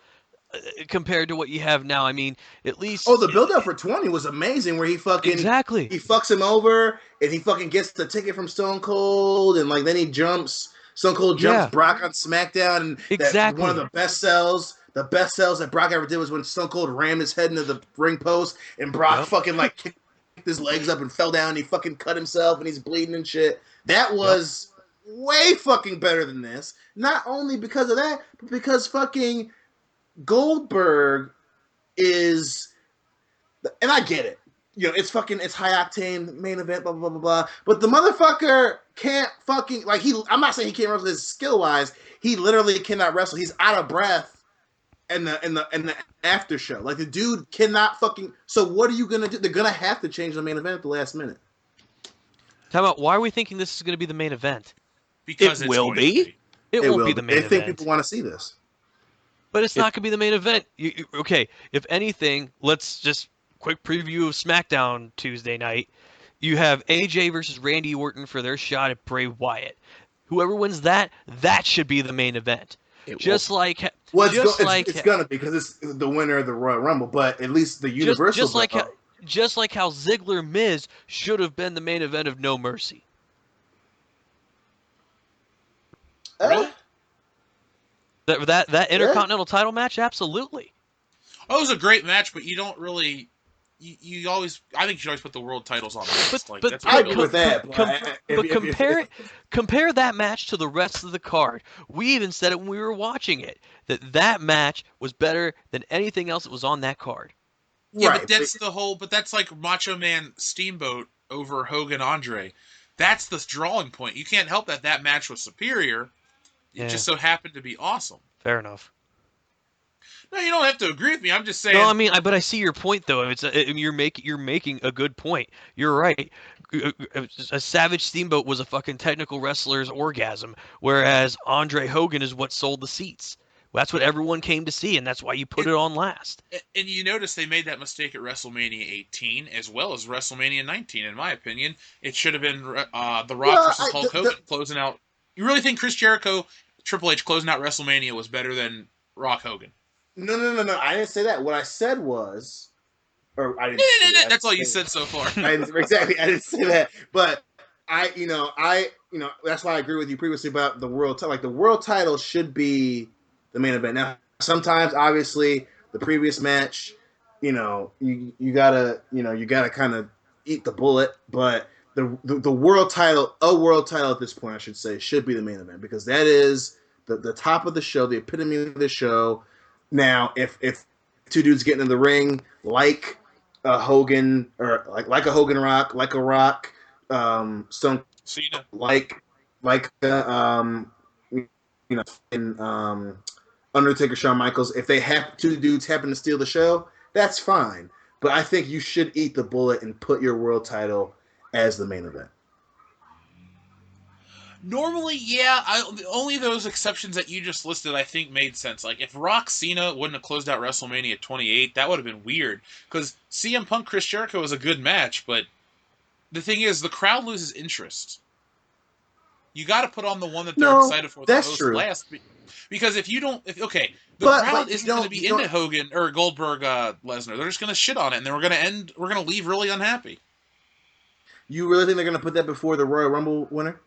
compared to what you have now. I mean, at least
the build up for 20 was amazing, where he
exactly.
fucks him over and he fucking gets the ticket from Stone Cold, and like then he jumps Stone Cold jumps
Yeah.
Brock on SmackDown, and
Exactly.
one of the best sells. The best sells that Brock ever did was when Stone Cold rammed his head into the ring post and Brock
Yep.
fucking like kicked his legs up and fell down and he fucking cut himself and he's bleeding and shit. That was way fucking better than this. Not only because of that, but because fucking Goldberg is, and I get it. You know, it's high octane main event, blah blah blah blah. But the motherfucker can't fucking like I'm not saying he can't wrestle his skill wise. He literally cannot wrestle. He's out of breath in the after show. Like the dude cannot fucking. So what are you gonna do? They're gonna have to change the main event at the last minute.
How about why are we thinking this is going to be the main event?
Because
It
it's
will
going to
be.
It won't
will
be the main
They
event.
think people want to see this.
But it's not going to be the main event. Okay, if anything, let's just quick preview of SmackDown Tuesday night. You have AJ versus Randy Orton for their shot at Bray Wyatt. Whoever wins that should be the main event. Just like
Well,
just
it's gonna be because it's the winner of the Royal Rumble, but at least the Universal.
just like how Ziggler Miz should have been the main event of No Mercy.
Really?
That Intercontinental title match, absolutely.
Oh, it was a great match, but you don't really. You always. I think you should always put the world titles on the list. Like, that's
I
really
agree with that.
Compare that match to the rest of the card. We even said it when we were watching it that match was better than anything else that was on that card.
Yeah,
Right,
but that's the whole. But that's like Macho Man Steamboat over Hogan Andre. That's the drawing point. You can't help that match was superior. It just so happened to be awesome.
Fair enough.
No, you don't have to agree with me. I'm just saying.
No, I mean, but I see your point though. You're making a good point. You're right. A Savage Steamboat was a fucking technical wrestler's orgasm, whereas Andre Hogan is what sold the seats. That's what everyone came to see, and that's why you put it on last.
And you notice they made that mistake at WrestleMania 18 as well as WrestleMania 19. In my opinion, it should have been The Rock versus Hulk Hogan closing out. You really think Chris Jericho, Triple H closing out WrestleMania was better than Rock Hogan?
No. I didn't say that. What I said was, or I didn't.
That's all you said so far.
Exactly. I didn't say that, but I that's why I agree with you previously about the world. Like the world title should be the main event. Now, sometimes, obviously, the previous match, you gotta kind of eat the bullet, but the world title, at this point, I should say, should be the main event because that is the top of the show, the epitome of the show. Now, if two dudes get into the ring like a Hogan or like a Hogan Rock, like a Rock, Stone
Cena,
in Undertaker, Shawn Michaels, if they have two dudes happen to steal the show, that's fine. But I think you should eat the bullet and put your world title as the main event.
Normally, yeah. Only those exceptions that you just listed, I think, made sense. Like, if Rock Cena wouldn't have closed out WrestleMania 28, that would have been weird. Because CM Punk Chris Jericho was a good match, but the thing is, the crowd loses interest. You got to put on the one that they're excited for.
That's true.
Last, because if you don't, the crowd isn't going to be into Hogan or Goldberg, Lesnar. They're just going to shit on it, and then we're going to leave really unhappy.
You really think they're going to put that before the Royal Rumble winner?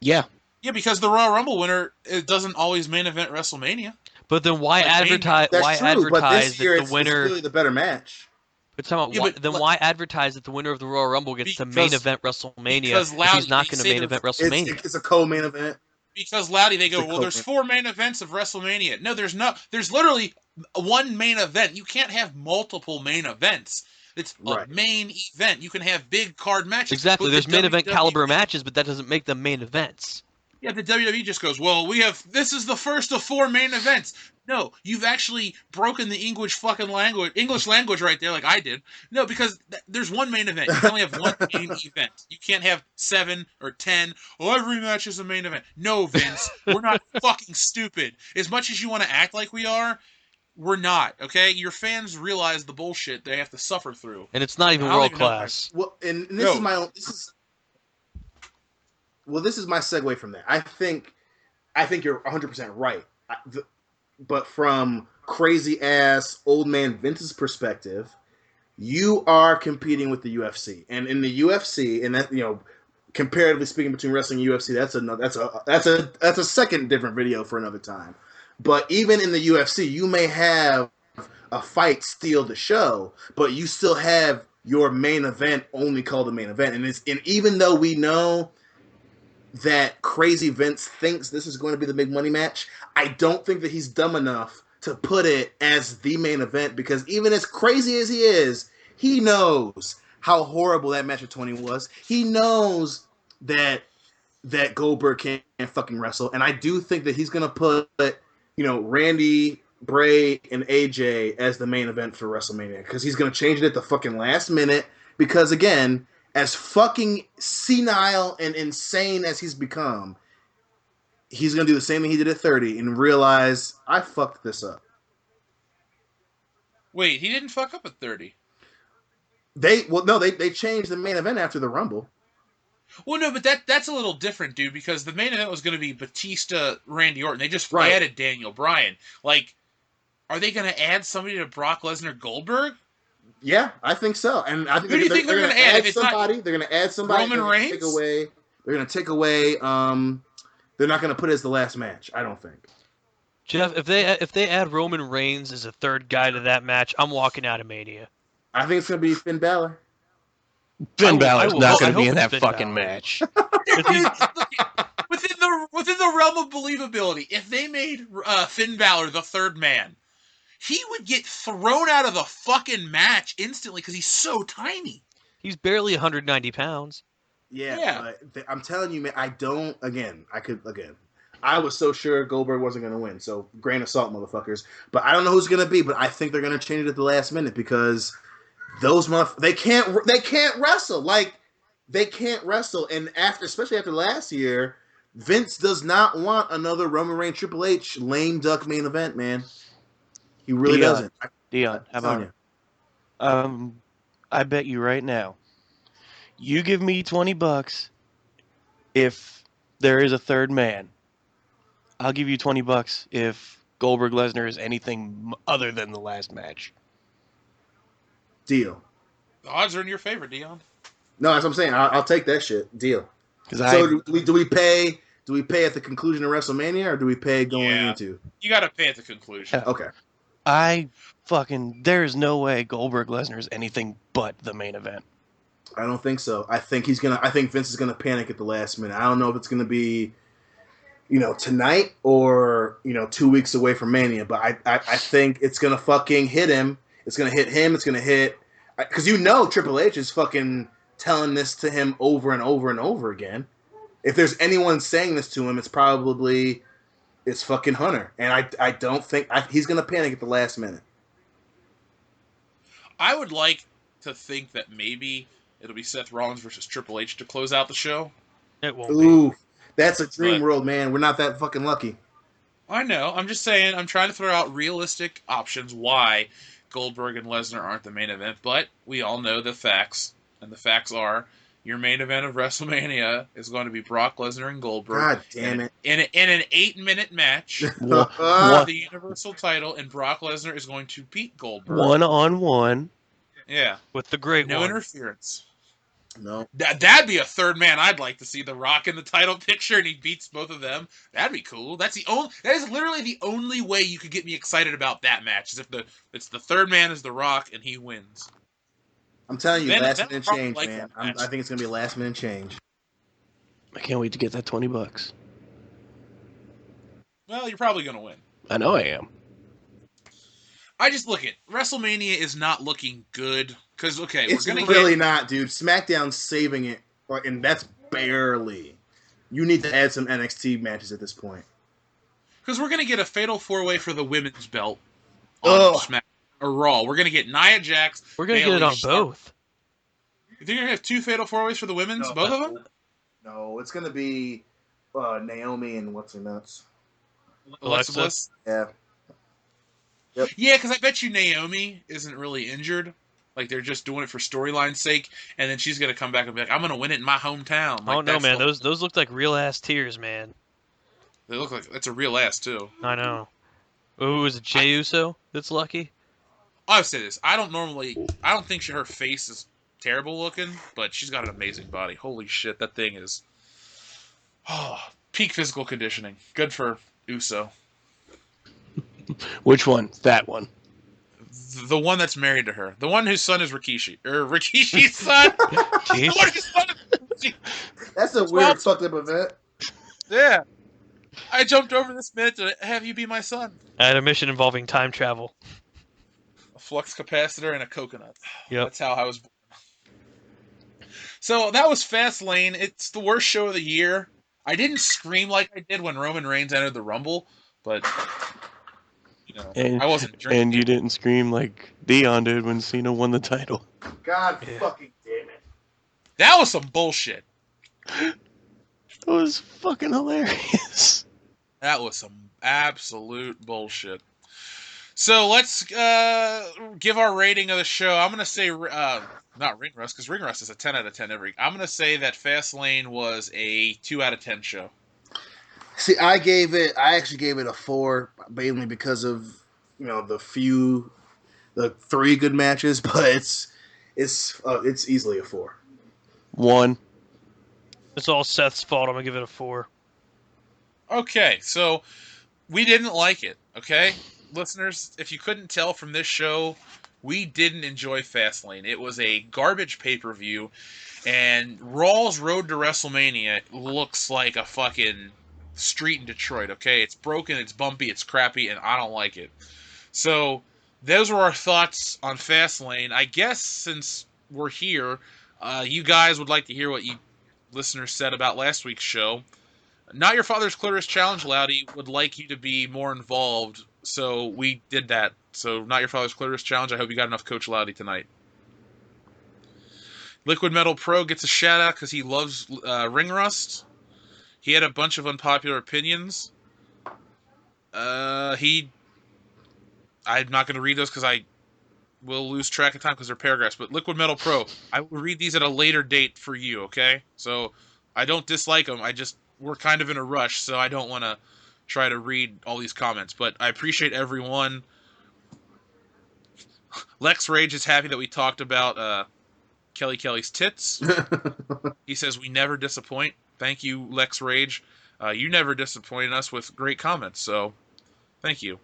Yeah.
Yeah, because the Royal Rumble winner, it doesn't always main event WrestleMania.
But then why advertise?
That's true,
Advertise
but this year
that the winner?
It's clearly the better match.
But why advertise that the winner of the Royal Rumble gets to main event WrestleMania if he's not going to main event WrestleMania?
It's a co-main event.
Because Loudy, they go, well, there's 4 main events of WrestleMania. No, there's not. There's literally one main event. You can't have multiple main events. It's a main event. You can have big card matches.
Exactly. There's main event caliber matches, but that doesn't make them main events.
Yeah, the WWE just goes, well, this is the first of 4 main events. No, you've actually broken the English language right there, like I did. No, because there's one main event. You can only have one main event. You can't have 7 or 10. Oh, every match is a main event. No, Vince, we're not fucking stupid. As much as you want to act like we are, we're not. Okay, your fans realize the bullshit they have to suffer through,
and it's not
and
even
I don't
world
even know.
class.
Well, and this
No.
is my own. This is my segue from that. I think you're 100% right. But from crazy ass old man Vince's perspective, you are competing with the UFC, and in the UFC, and that comparatively speaking between wrestling and UFC, that's a second different video for another time. But even in the UFC, you may have a fight steal the show, but you still have your main event only called the main event, and even though we know that Crazy Vince thinks this is going to be the big money match, I don't think that he's dumb enough to put it as the main event, because even as crazy as he is, he knows how horrible that match of 20 was. He knows that Goldberg can't fucking wrestle, and I do think that he's going to put Randy, Bray, and AJ as the main event for WrestleMania, because he's going to change it at the fucking last minute, because again, as fucking senile and insane as he's become, he's going to do the same thing he did at 30 and realize, I fucked this up.
Wait, he didn't fuck up at 30.
They changed the main event after the Rumble.
Well, no, but that's a little different, dude, because the main event was going to be Batista, Randy Orton. They just
Right.
added Daniel Bryan. Like, are they going to add somebody to Brock Lesnar Goldberg?
Yeah, I think so. And I think
Who do you think they're going to add? If it's
somebody.
not
They're going to add somebody.
Roman Reigns?
They're going to take away. They're not going to put it as the last match, I don't think.
Jeff, if they add Roman Reigns as a third guy to that match, I'm walking out of Mania.
I think it's going to be Finn Balor.
Finn Balor's
I
not going
hope
to be in
it's
that
Finn
fucking
Balor.
match.
Within the realm of believability, if they made Finn Balor the third man, he would get thrown out of the fucking match instantly because he's so tiny.
He's barely 190 pounds.
Yeah. But I'm telling you, man, I was so sure Goldberg wasn't going to win. So grain of salt, motherfuckers. But I don't know who's going to be. But I think they're going to change it at the last minute, because those they can't wrestle. Like, they can't wrestle. And especially after last year, Vince does not want another Roman Reigns Triple H lame duck main event, man. He really doesn't.
Dion, how about you? I bet you right now, you give me $20 if there is a third man. I'll give you $20 if Goldberg Lesnar is anything other than the last match.
Deal.
The odds are in your favor, Dion.
No, that's what I'm saying. I'll take that shit. Deal.
So
do we pay at the conclusion of WrestleMania, or do we pay going into?
You got to pay at the conclusion.
Okay.
there is no way Goldberg Lesnar is anything but the main event.
I don't think so. I think Vince is gonna panic at the last minute. I don't know if it's gonna be, tonight or 2 weeks away from Mania, but I think it's gonna fucking hit him. It's gonna hit him. It's gonna hit, because Triple H is fucking telling this to him over and over and over again. If there's anyone saying this to him, it's fucking Hunter, and I don't think he's gonna panic at the last minute.
I would like to think that maybe it'll be Seth Rollins versus Triple H to close out the show.
It won't
Ooh,
be.
that's a dream world, man. We're not that fucking lucky.
I know. I'm just saying. I'm trying to throw out realistic options why Goldberg and Lesnar aren't the main event, but we all know the facts, and the facts are your main event of WrestleMania is going to be Brock Lesnar and Goldberg.
God damn it!
In an 8-minute match
One-
for the Universal title, and Brock Lesnar is going to beat Goldberg
1-on-1.
Yeah,
With the great
no
one.
interference.
No.
That'd be a third man I'd like to see. The Rock in the title picture, and he beats both of them. That'd be cool. That is literally the only way you could get me excited about that match. Is if it's the third man is the Rock and he wins.
I'm telling you,
Then
last
I'd
minute
probably
change,
like
man.
that match.
I think it's gonna be a last minute change.
I can't wait to get that $20.
Well, you're probably gonna win.
I know I am.
I just look at WrestleMania is not looking good because
It's really not, dude. SmackDown's saving it, and that's barely. You need to add some NXT matches at this point.
Because we're gonna get a fatal 4-way for the women's belt on
Ugh.
Smack or Raw. We're gonna get Nia Jax.
We're gonna get it
Bayley,
on both.
You think you're gonna have 2 fatal 4-ways for the women's, both of them?
No, it's gonna be Naomi and what's her nuts.
Alexa
Alexa.
Bliss.
Yeah.
Yeah, because I bet you Naomi isn't really injured. Like they're just doing it for storyline's sake, and then she's gonna come back and be like, "I'm gonna win it in my hometown." Like,
Oh no,
that's
man,
the-
those looked like real ass tears, man.
They look like that's a real ass too.
I know. Ooh, is it Jey Uso that's lucky?
I'll say this: I don't think her face is terrible looking, but she's got an amazing body. Holy shit, that thing is peak physical conditioning. Good for Uso,
Which one? That one.
the one that's married to her, the one whose son is Rikishi, or Rikishi's son.
Jeez.
The one whose son is Rikishi.
That's a weird fucked up event.
Yeah, I jumped over this minute to have you be my son.
I had a mission involving time travel.
A flux capacitor and a coconut.
Yep.
That's how I was born. So that was Fastlane. It's the worst show of the year. I didn't scream like I did when Roman Reigns entered the Rumble, but
And,
I wasn't drinking.
and you didn't scream like Dion did when Cena won the title.
God
Yeah.
fucking damn it.
That was some bullshit.
That was fucking hilarious.
That was some absolute bullshit. So let's give our rating of the show. I'm going to say, not Ring Rust, because Ring Rust is a 10 out of 10 every. I'm going to say that Fastlane was a 2 out of 10 show.
See, I actually gave it a 4, mainly because of the 3 good matches, but it's easily a 4.
1.
It's all Seth's fault. I'm gonna give it a 4.
Okay, so we didn't like it, okay? Listeners, if you couldn't tell from this show, we didn't enjoy Fastlane. It was a garbage pay-per-view, and Raw's Road to WrestleMania looks like a fucking street in Detroit, okay? It's broken, it's bumpy, it's crappy, and I don't like it. So, those were our thoughts on Fastlane. I guess since we're here, you guys would like to hear what you listeners said about last week's show. Not Your Father's Clitoris Challenge, Loudy, would like you to be more involved, so we did that. So, Not Your Father's Clitoris Challenge, I hope you got enough Coach Loudy tonight. Liquid Metal Pro gets a shout out because he loves Ring Rust. He had a bunch of unpopular opinions. I'm not going to read those because I will lose track of time because they're paragraphs. But Liquid Metal Pro, I will read these at a later date for you, okay? So I don't dislike them. We're kind of in a rush, so I don't want to try to read all these comments. But I appreciate everyone. Lex Rage is happy that we talked about Kelly's tits. He says we never disappoint. Thank you, Lex Rage. You never disappointed us with great comments, so thank you.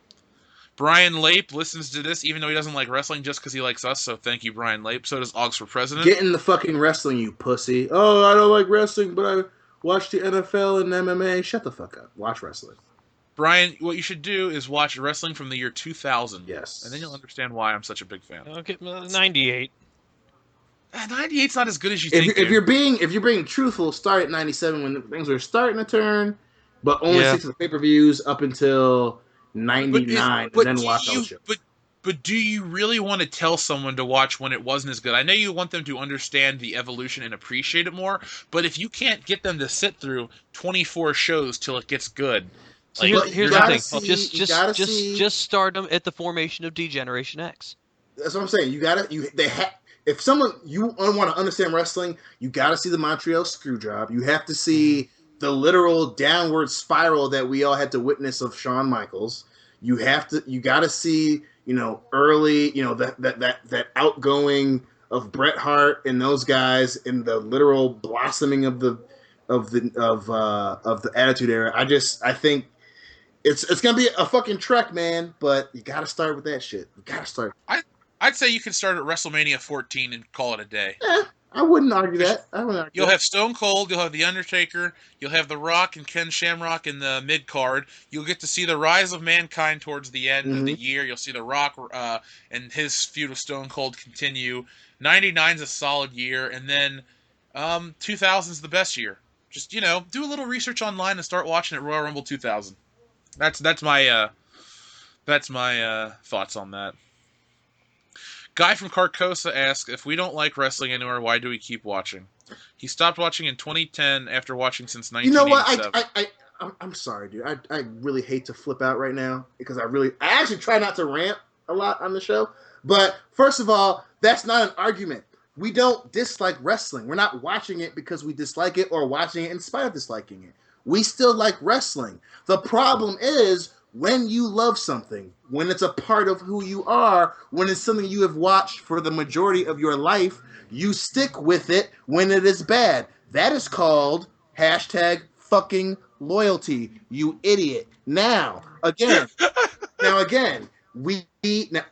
Brian Lape listens to this even though he doesn't like wrestling just because he likes us, so thank you, Brian Lape. So does Augs for President.
Get in the fucking wrestling, you pussy. Oh, I don't like wrestling, but I watch the NFL and MMA. Shut the fuck up. Watch wrestling.
Brian, what you should do is watch wrestling from the year 2000.
Yes.
And then you'll understand why I'm such a big fan.
Okay, 98.
98's not as good as you think.
If you're being truthful, start at 97 when things were starting to turn, but only stick to the pay-per-views up until 99, and then watch all the shows.
But do you really want to tell someone to watch when it wasn't as good? I know you want them to understand the evolution and appreciate it more, but if you can't get them to sit through 24 shows till it gets good,
So here's the thing.
See,
Just start them at the formation of D-Generation X.
That's what I'm saying. If someone you want to understand wrestling, you got to see the Montreal Screwjob. You have to see the literal downward spiral that we all had to witness of Shawn Michaels. You got to see, early, that outgoing of Bret Hart and those guys in the literal blossoming of the Attitude Era. I think it's gonna be a fucking trek, man. But you got to start with that shit. You got to start.
I'd say you can start at WrestleMania 14 and call it a day.
I wouldn't argue that.
You'll have Stone Cold, you'll have The Undertaker, you'll have The Rock and Ken Shamrock in the mid-card. You'll get to see the rise of Mankind towards the end of the year. You'll see The Rock and his feud with Stone Cold continue. 99's a solid year, and then 2000's the best year. Just do a little research online and start watching it. Royal Rumble 2000. That's my thoughts on that. Guy from Carcosa asks, if we don't like wrestling anymore, why do we keep watching? He stopped watching in 2010 after watching since
You know what?
1987.
I'm sorry, dude. I really hate to flip out right now because I actually try not to rant a lot on the show. But first of all, that's not an argument. We don't dislike wrestling. We're not watching it because we dislike it or watching it in spite of disliking it. We still like wrestling. The problem is when you love something, when it's a part of who you are, when it's something you have watched for the majority of your life, you stick with it when it is bad. That is called hashtag fucking loyalty, you idiot. Now, again,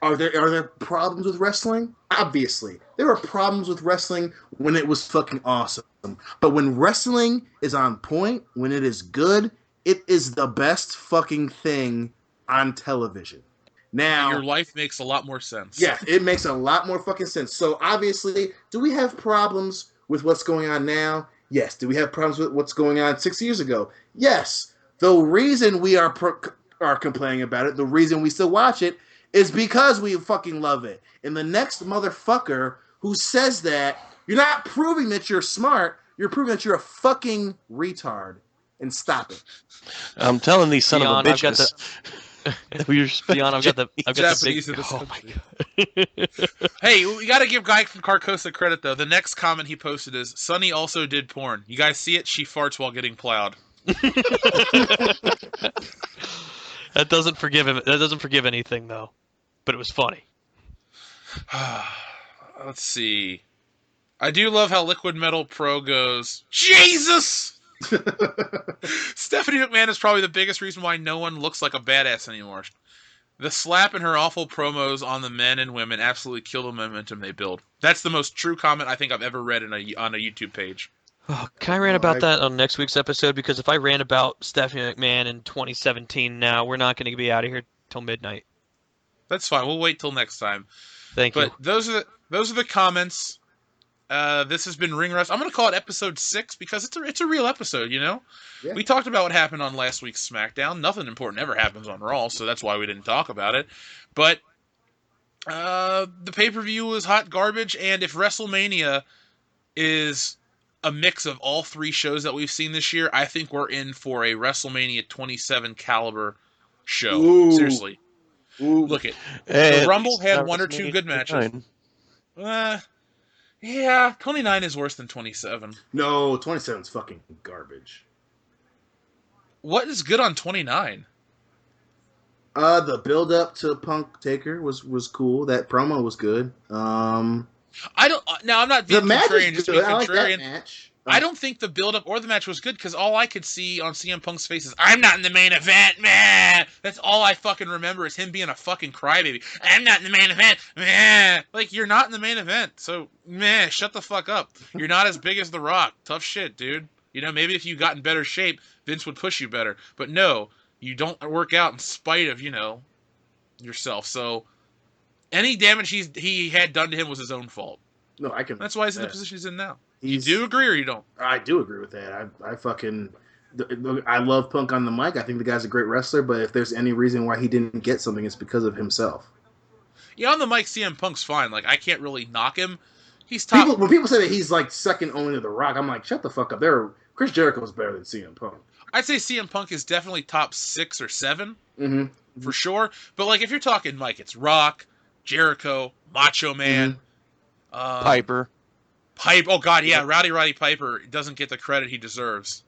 are there problems with wrestling? Obviously. There are problems with wrestling when it was fucking awesome. But when wrestling is on point, when it is good, it is the best fucking thing on television. Now,
your life makes a lot more sense.
Yeah, it makes a lot more fucking sense. So obviously, do we have problems with what's going on now? Yes. Do we have problems with what's going on 6 years ago? Yes. The reason we are complaining about it, the reason we still watch it, is because we fucking love it. And the next motherfucker who says that, you're not proving that you're smart, you're proving that you're a fucking retard. And stop it.
I'm telling these son
Beyond,
of a bitches.
Beyond, I've got the
Japanese
big.
of this
Oh my
country.
god.
Hey, we got to give Guy from Carcosa credit though. The next comment he posted is, "Sunny also did porn. You guys see it? She farts while getting plowed."
That doesn't forgive him. That doesn't forgive anything though. But it was funny.
Let's see. I do love how Liquid Metal Pro goes, Jesus! Stephanie McMahon is probably the biggest reason why no one looks like a badass anymore. The slap and her awful promos on the men and women absolutely kill the momentum they build. That's the most true comment I think I've ever read on a YouTube page.
Oh, can I rant about that on next week's episode? Because if I rant about Stephanie McMahon in 2017 now, we're not going to be out of here till midnight.
That's fine. We'll wait till next time.
Thank you.
But those are the comments. This has been Ring Rust. I'm going to call it episode 6 because it's a real episode, you know?
Yeah.
We talked about what happened on last week's SmackDown. Nothing important ever happens on Raw, so that's why we didn't talk about it. But the pay-per-view was hot garbage, and if WrestleMania is a mix of all 3 shows that we've seen this year, I think we're in for a WrestleMania 27 caliber show.
Ooh.
Seriously.
Ooh.
Look it.
Hey,
The Rumble
at
had
least
1 or 2 good matches.
29.
Yeah, 29 is worse than 27.
No, 27's fucking garbage.
What is good on 29?
The build up to Punk Taker was cool. That promo was good.
I don't. Now I'm not being
The match
contrarian.
is
Just
good.
being
I like that
contrarian.
match.
I don't think the build up or the match was good because all I could see on CM Punk's face is, "I'm not in the main event, man." That's all I fucking remember is him being a fucking crybaby. I'm not in the main event, man. Like, you're not in the main event, so man, shut the fuck up. You're not as big as The Rock. Tough shit, dude. You know, maybe if you got in better shape, Vince would push you better. But no, you don't work out in spite of, yourself. So any damage he had done to him was his own fault.
No, I can.
That's why he's in the position he's in now. You
He's-
do agree or you don't?
I do agree with that. I love Punk on the mic. I think the guy's a great wrestler, but if there's any reason why he didn't get something, it's because of himself.
Yeah, on the mic, CM Punk's fine. Like, I can't really knock him. He's top.
When people say that he's like second only to The Rock, I'm like, shut the fuck up. Chris Jericho was better than CM Punk.
I'd say CM Punk is definitely top 6 or 7
Mm-hmm.
for sure. But like, if you're talking Mike, it's Rock, Jericho, Macho Man,
Piper.
Pipe. Oh god, yeah, Roddy Piper doesn't get the credit he deserves.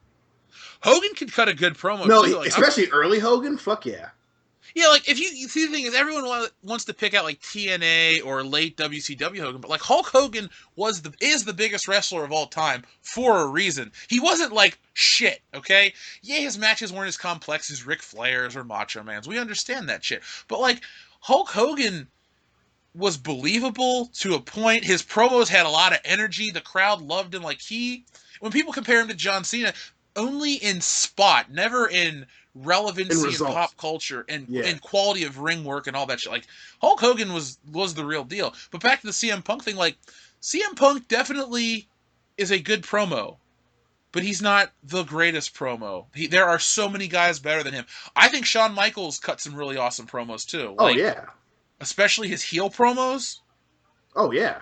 Hogan could cut a good promo.
No,
too. Like,
especially early Hogan. Fuck yeah.
yeah, like if you see the thing is, everyone wants to pick out like TNA or late WCW Hogan, but like Hulk Hogan is the biggest wrestler of all time for a reason. He wasn't like shit, okay? Yeah, his matches weren't as complex as Ric Flair's or Macho Man's. We understand that shit, but like Hulk Hogan was believable to a point. His promos had a lot of energy. The crowd loved him. Like when people compare him to John Cena, only in spot, never in relevancy in pop culture and quality of ring work and all that shit. Like Hulk Hogan was the real deal. But back to the CM Punk thing, like CM Punk definitely is a good promo. but he's not the greatest promo. There are so many guys better than him. I think Shawn Michaels cut some really awesome promos too.
Oh
Like,
yeah.
especially his heel promos.
Oh yeah.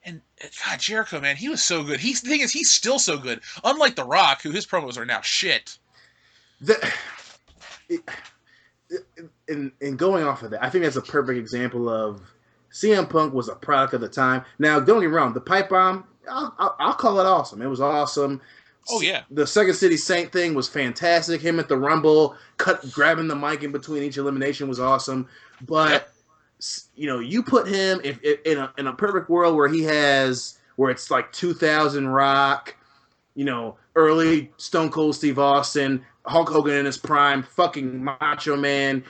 And God, Jericho, man, he was so good. The thing is, he's still so good. Unlike The Rock, who his promos are now shit.
The, in going off of that, I think that's a perfect example of CM Punk was a product of the time. Now, don't get me wrong, the pipe bomb, I'll call it awesome. It was awesome.
Oh yeah,
The Second City Saint thing was fantastic. Him at the Rumble, grabbing the mic in between each elimination was awesome. But you put him in a perfect world where it's like 2000 Rock, early Stone Cold Steve Austin, Hulk Hogan in his prime, fucking Macho Man,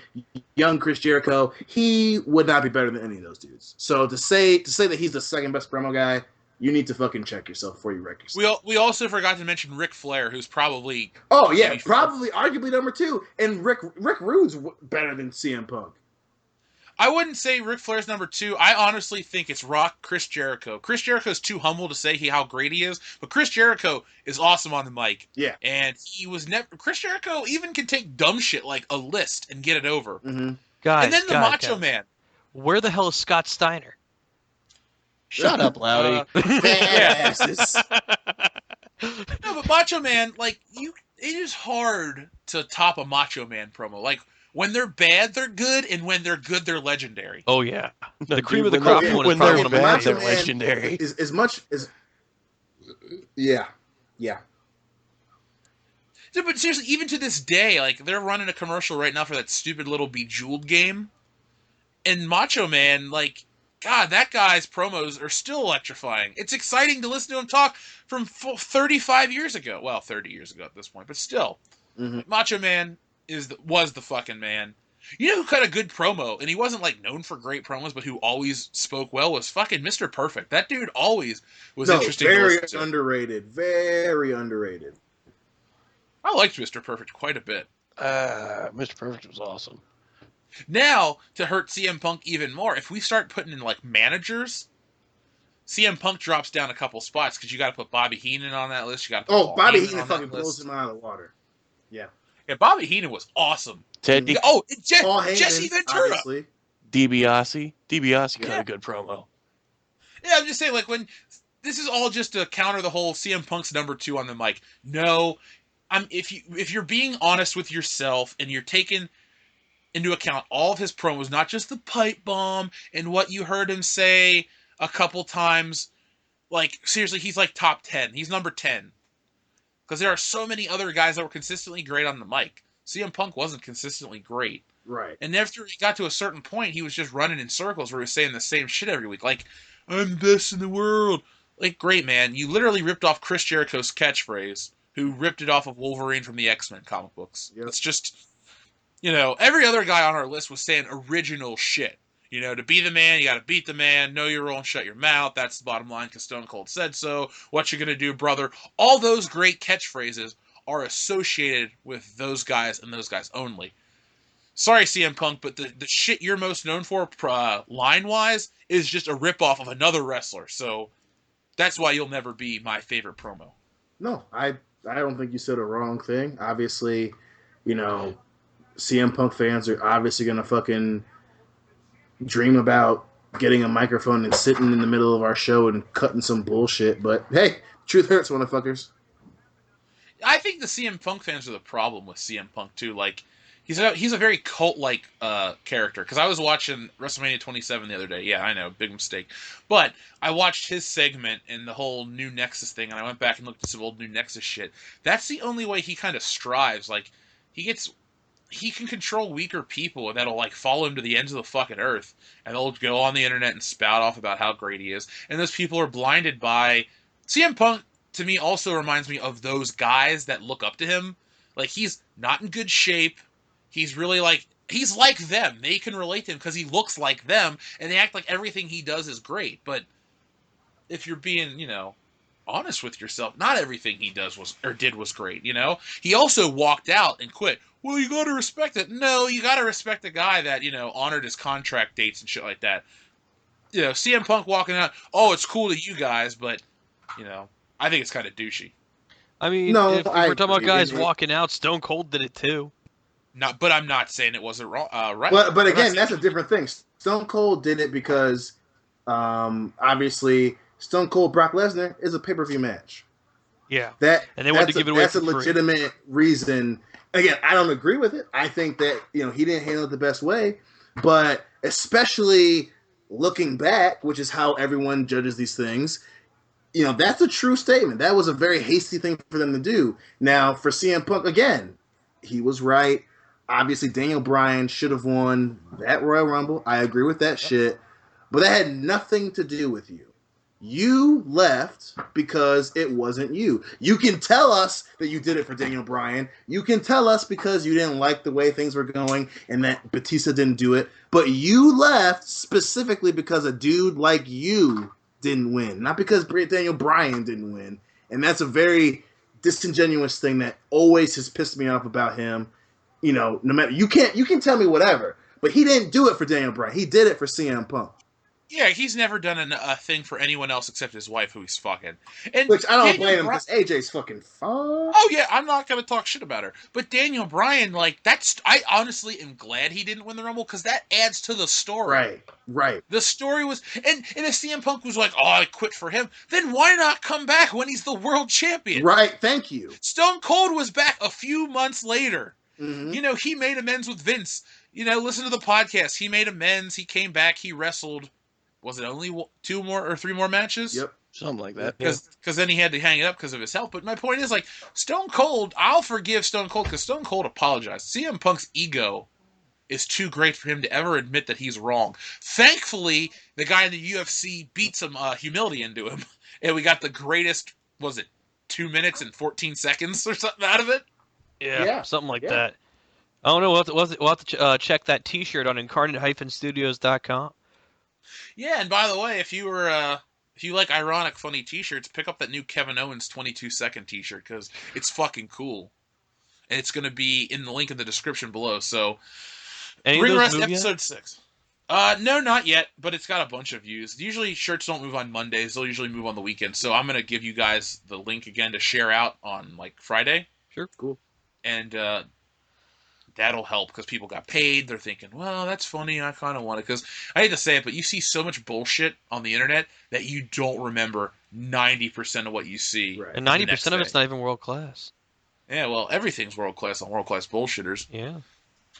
young Chris Jericho, he would not be better than any of those dudes. So to say that he's the second best promo guy, you need to fucking check yourself before you wreck yourself.
we also forgot to mention Ric Flair, who's probably
probably arguably number 2, and Rick Rude's better than CM Punk.
I wouldn't say Ric Flair's number 2. I honestly think it's Rock, Chris Jericho. Chris Jericho's too humble to say how great he is, but Chris Jericho is awesome on the mic.
Yeah.
And he was never... Chris Jericho even can take dumb shit like a list and get it over.
Mm-hmm.
Guys,
and then the Macho Man.
Where the hell is Scott Steiner?
Shut up, Loudy.
Badasses.
No, but Macho Man, like, it is hard to top a Macho Man promo. Like, when they're bad, they're good, and when they're good, they're legendary.
Oh yeah,
No,
the cream
dude,
of the crop one is
when
probably
they're
one of my
bad,
Macho
they're
Man
legendary.
Is as much as yeah.
Yeah, but seriously, even to this day, like, they're running a commercial right now for that stupid little Bejeweled game. And Macho Man, like, God, that guy's promos are still electrifying. It's exciting to listen to him talk from 35 years ago. Well, 30 years ago at this point, but still.
Mm-hmm.
Macho Man was the fucking man. You know who cut a good promo, and he wasn't, like, known for great promos, but who always spoke well, was fucking Mr. Perfect. That dude always was interesting to
very
listen to.
underrated. Very underrated.
I liked Mr. Perfect quite a bit.
Mr. Perfect was awesome.
Now, to hurt CM Punk even more, if we start putting in, like, managers, CM Punk drops down a couple spots, because you got to put Bobby Heenan on that list. You got to put Paul
Bobby
Heyman
Heenan
on that
fucking blows
list.
him out of the water. Yeah.
Yeah, Bobby Heenan was awesome.
Teddy
Oh,
Paul Heyman,
Jesse Ventura.
obviously.
DiBiase cut
Yeah.
a good promo.
Yeah, I'm just saying, like, when this is all just to counter the whole CM Punk's number 2 on the mic. No, if you're being honest with yourself and you're taking into account all of his promos, not just the pipe bomb and what you heard him say a couple times, like, seriously, he's like top 10. He's number 10. Because there are so many other guys that were consistently great on the mic. CM Punk wasn't consistently great.
Right.
And after he got to a certain point, he was just running in circles where he was saying the same shit every week. Like, I'm the best in the world. Like, great, man. You literally ripped off Chris Jericho's catchphrase, who ripped it off of Wolverine from the X-Men comic books.
Yep.
It's just, every other guy on our list was saying original shit. To be the man, you got to beat the man. Know your role and shut your mouth. That's the bottom line, because Stone Cold said so. What you gonna do, brother? All those great catchphrases are associated with those guys and those guys only. Sorry, CM Punk, but the shit you're most known for, line-wise, is just a ripoff of another wrestler. So that's why you'll never be my favorite promo.
No, I don't think you said a wrong thing. Obviously, CM Punk fans are obviously gonna fucking dream about getting a microphone and sitting in the middle of our show and cutting some bullshit. But hey, truth hurts, motherfuckers.
I think the CM Punk fans are the problem with CM Punk too. Like, he's a very cult-like character. Because I was watching WrestleMania 27 the other day. Yeah, I know, big mistake. But I watched his segment and the whole New Nexus thing, and I went back and looked at some old New Nexus shit. That's the only way he kind of strives. Like, he can control weaker people that'll, like, follow him to the ends of the fucking earth, and they'll go on the internet and spout off about how great he is. And those people are blinded by... CM Punk, to me, also reminds me of those guys that look up to him. Like, he's not in good shape. He's really, like... He's like them. They can relate to him because he looks like them, and they act like everything he does is great. But if you're being, honest with yourself, not everything he did was great, He also walked out and quit. Well, you gotta respect it. No, you gotta respect the guy that, honored his contract dates and shit like that. CM Punk walking out, oh, it's cool to you guys, but, I think it's kind of douchey.
I mean,
No,
if
I
we're talking about
agree.
guys
And
walking out, Stone Cold did it too.
But I'm not saying it wasn't wrong. Right.
but
I'm not
again,
saying
that's a different thing. Stone Cold did it because obviously Stone Cold Brock Lesnar is a pay-per-view match.
Yeah.
That
And they wanted to give it away
that's
for
a
free.
legitimate reason. Again, I don't agree with it. I think that he didn't handle it the best way, but especially looking back, which is how everyone judges these things. That's a true statement. That was a very hasty thing for them to do. Now, for CM Punk, again, he was right. Obviously, Daniel Bryan should have won that Royal Rumble. I agree with that shit. But that had nothing to do with you. You left because it wasn't you. You can tell us that you did it for Daniel Bryan. You can tell us because you didn't like the way things were going and that Batista didn't do it. But you left specifically because a dude like you didn't win, not because Daniel Bryan didn't win. And that's a very disingenuous thing that always has pissed me off about him. No matter you can tell me whatever, but he didn't do it for Daniel Bryan. He did it for CM Punk.
Yeah, he's never done a thing for anyone else except his wife, who he's fucking. And
Which I don't
Daniel
blame him
Bryan.
because AJ's fucking fun.
Oh yeah, I'm not gonna talk shit about her. But Daniel Bryan, like I honestly am glad he didn't win the Rumble because that adds to the story.
Right.
The story was, and if CM Punk was like, "Oh, I quit for him," then why not come back when he's the world champion?
Right. Thank you.
Stone Cold was back a few months later.
Mm-hmm.
He made amends with Vince. Listen to the podcast. He made amends. He came back. He wrestled. Was it only 2 more or 3 more matches?
Yep.
Something like that.
Because then he had to hang it up because of his health. But my point is, like, Stone Cold, I'll forgive Stone Cold because Stone Cold apologized. CM Punk's ego is too great for him to ever admit that he's wrong. Thankfully, the guy in the UFC beat some humility into him, and we got the greatest, was it 2 minutes and 14 seconds or something out of it?
Yeah, something like that. I don't know. We'll have to check that T-shirt on incarnate-studios.com.
Yeah, and by the way, if you like ironic, funny T-shirts, pick up that new Kevin Owens 22-second T-shirt because it's fucking cool, and it's going to be in the link in the description below. So, Ring Rust episode 6. No, not yet, but it's got a bunch of views. Usually, shirts don't move on Mondays; they'll usually move on the weekend. So, I'm going to give you guys the link again to share out on like Friday.
Sure,
cool,
and that'll help because people got paid. They're thinking, well, that's funny. I kind of want it because I hate to say it, but you see so much bullshit on the internet that you don't remember 90% of what you see.
Right. And 90% of it's not even world class.
Yeah, well, everything's world class on World Class Bullshitters.
Yeah.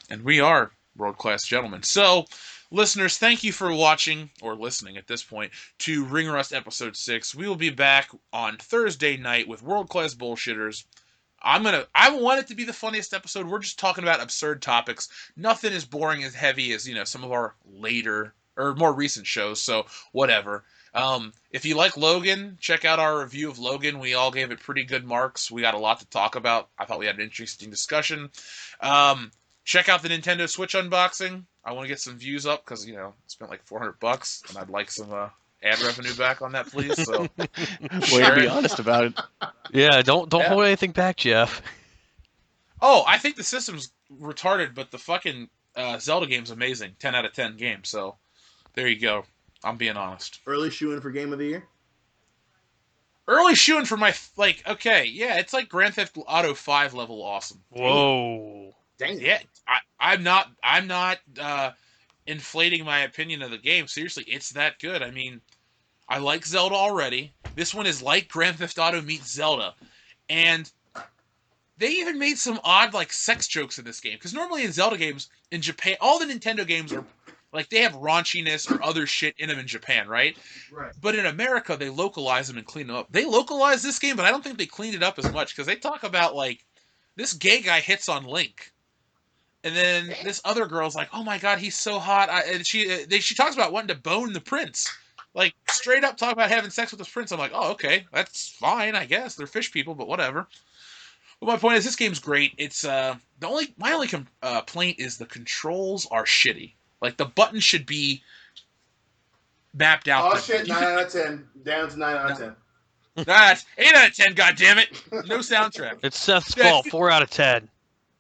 And we are world class gentlemen. So, listeners, thank you for watching or listening at this point to Ring Rust episode 6. We will be back on Thursday night with World Class Bullshitters. I want it to be the funniest episode. We're just talking about absurd topics. Nothing as boring as heavy as, some of our later or more recent shows. So whatever. If you like Logan, check out our review of Logan. We all gave it pretty good marks. We got a lot to talk about. I thought we had an interesting discussion. Check out the Nintendo Switch unboxing. I want to get some views up because, spent like $400 and I'd like some ad revenue back on that, please. So,
way to be honest about it.
Yeah, don't hold anything back, Jeff.
Oh, I think the system's retarded, but the fucking Zelda game's amazing. 10 out of 10 game. So, there you go. I'm being honest.
Early shoo-in for Game of the Year?
Early shoo-in for my, okay, yeah, it's like Grand Theft Auto 5 level awesome.
Whoa.
Dang.
Yeah, I'm not inflating my opinion of the game. Seriously, it's that good. I mean, I like Zelda already. This one is like Grand Theft Auto meets Zelda. And they even made some odd, sex jokes in this game. Because normally in Zelda games, in Japan, all the Nintendo games are, they have raunchiness or other shit in them in Japan, right?
Right.
But in America, they localize them and clean them up. They localized this game, but I don't think they cleaned it up as much. Because they talk about, this gay guy hits on Link. And then this other girl's like, "Oh my god, he's so hot!" And she talks about wanting to bone the prince, straight up talk about having sex with this prince. I'm like, "Oh, okay, that's fine, I guess. They're fish people, but whatever." But my point is, this game's great. It's my only complaint is the controls are shitty. The buttons should be mapped out.
Oh shit! 9 out of 10. Down to 9 out of 10.
That's 8 out of 10. God damn it! No soundtrack.
It's Seth's fault. 4 out of 10.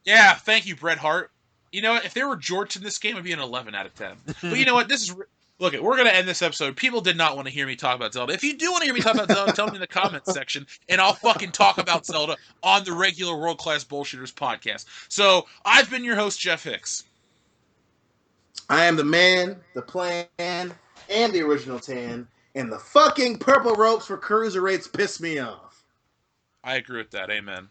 Yeah, thank you, Bret Hart. You know what? If there were jorts in this game, it'd be an 11 out of 10. But you know what? This Look, we're going to end this episode. People did not want to hear me talk about Zelda. If you do want to hear me talk about Zelda, tell me in the comments section, and I'll fucking talk about Zelda on the regular World Class Bullshitters podcast. So, I've been your host, Jeff Hicks.
I am the man, the plan, and the original tan, and the fucking purple ropes for cruiserweights piss me off.
I agree with that. Amen.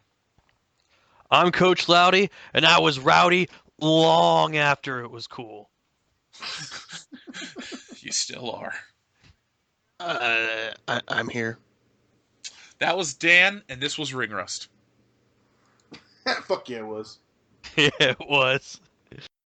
I'm Coach Loudy, and I was rowdy long after it was cool.
You still are.
I'm here.
That was Dan, and this was Ring Rust.
Fuck yeah, it was.
Yeah, it was.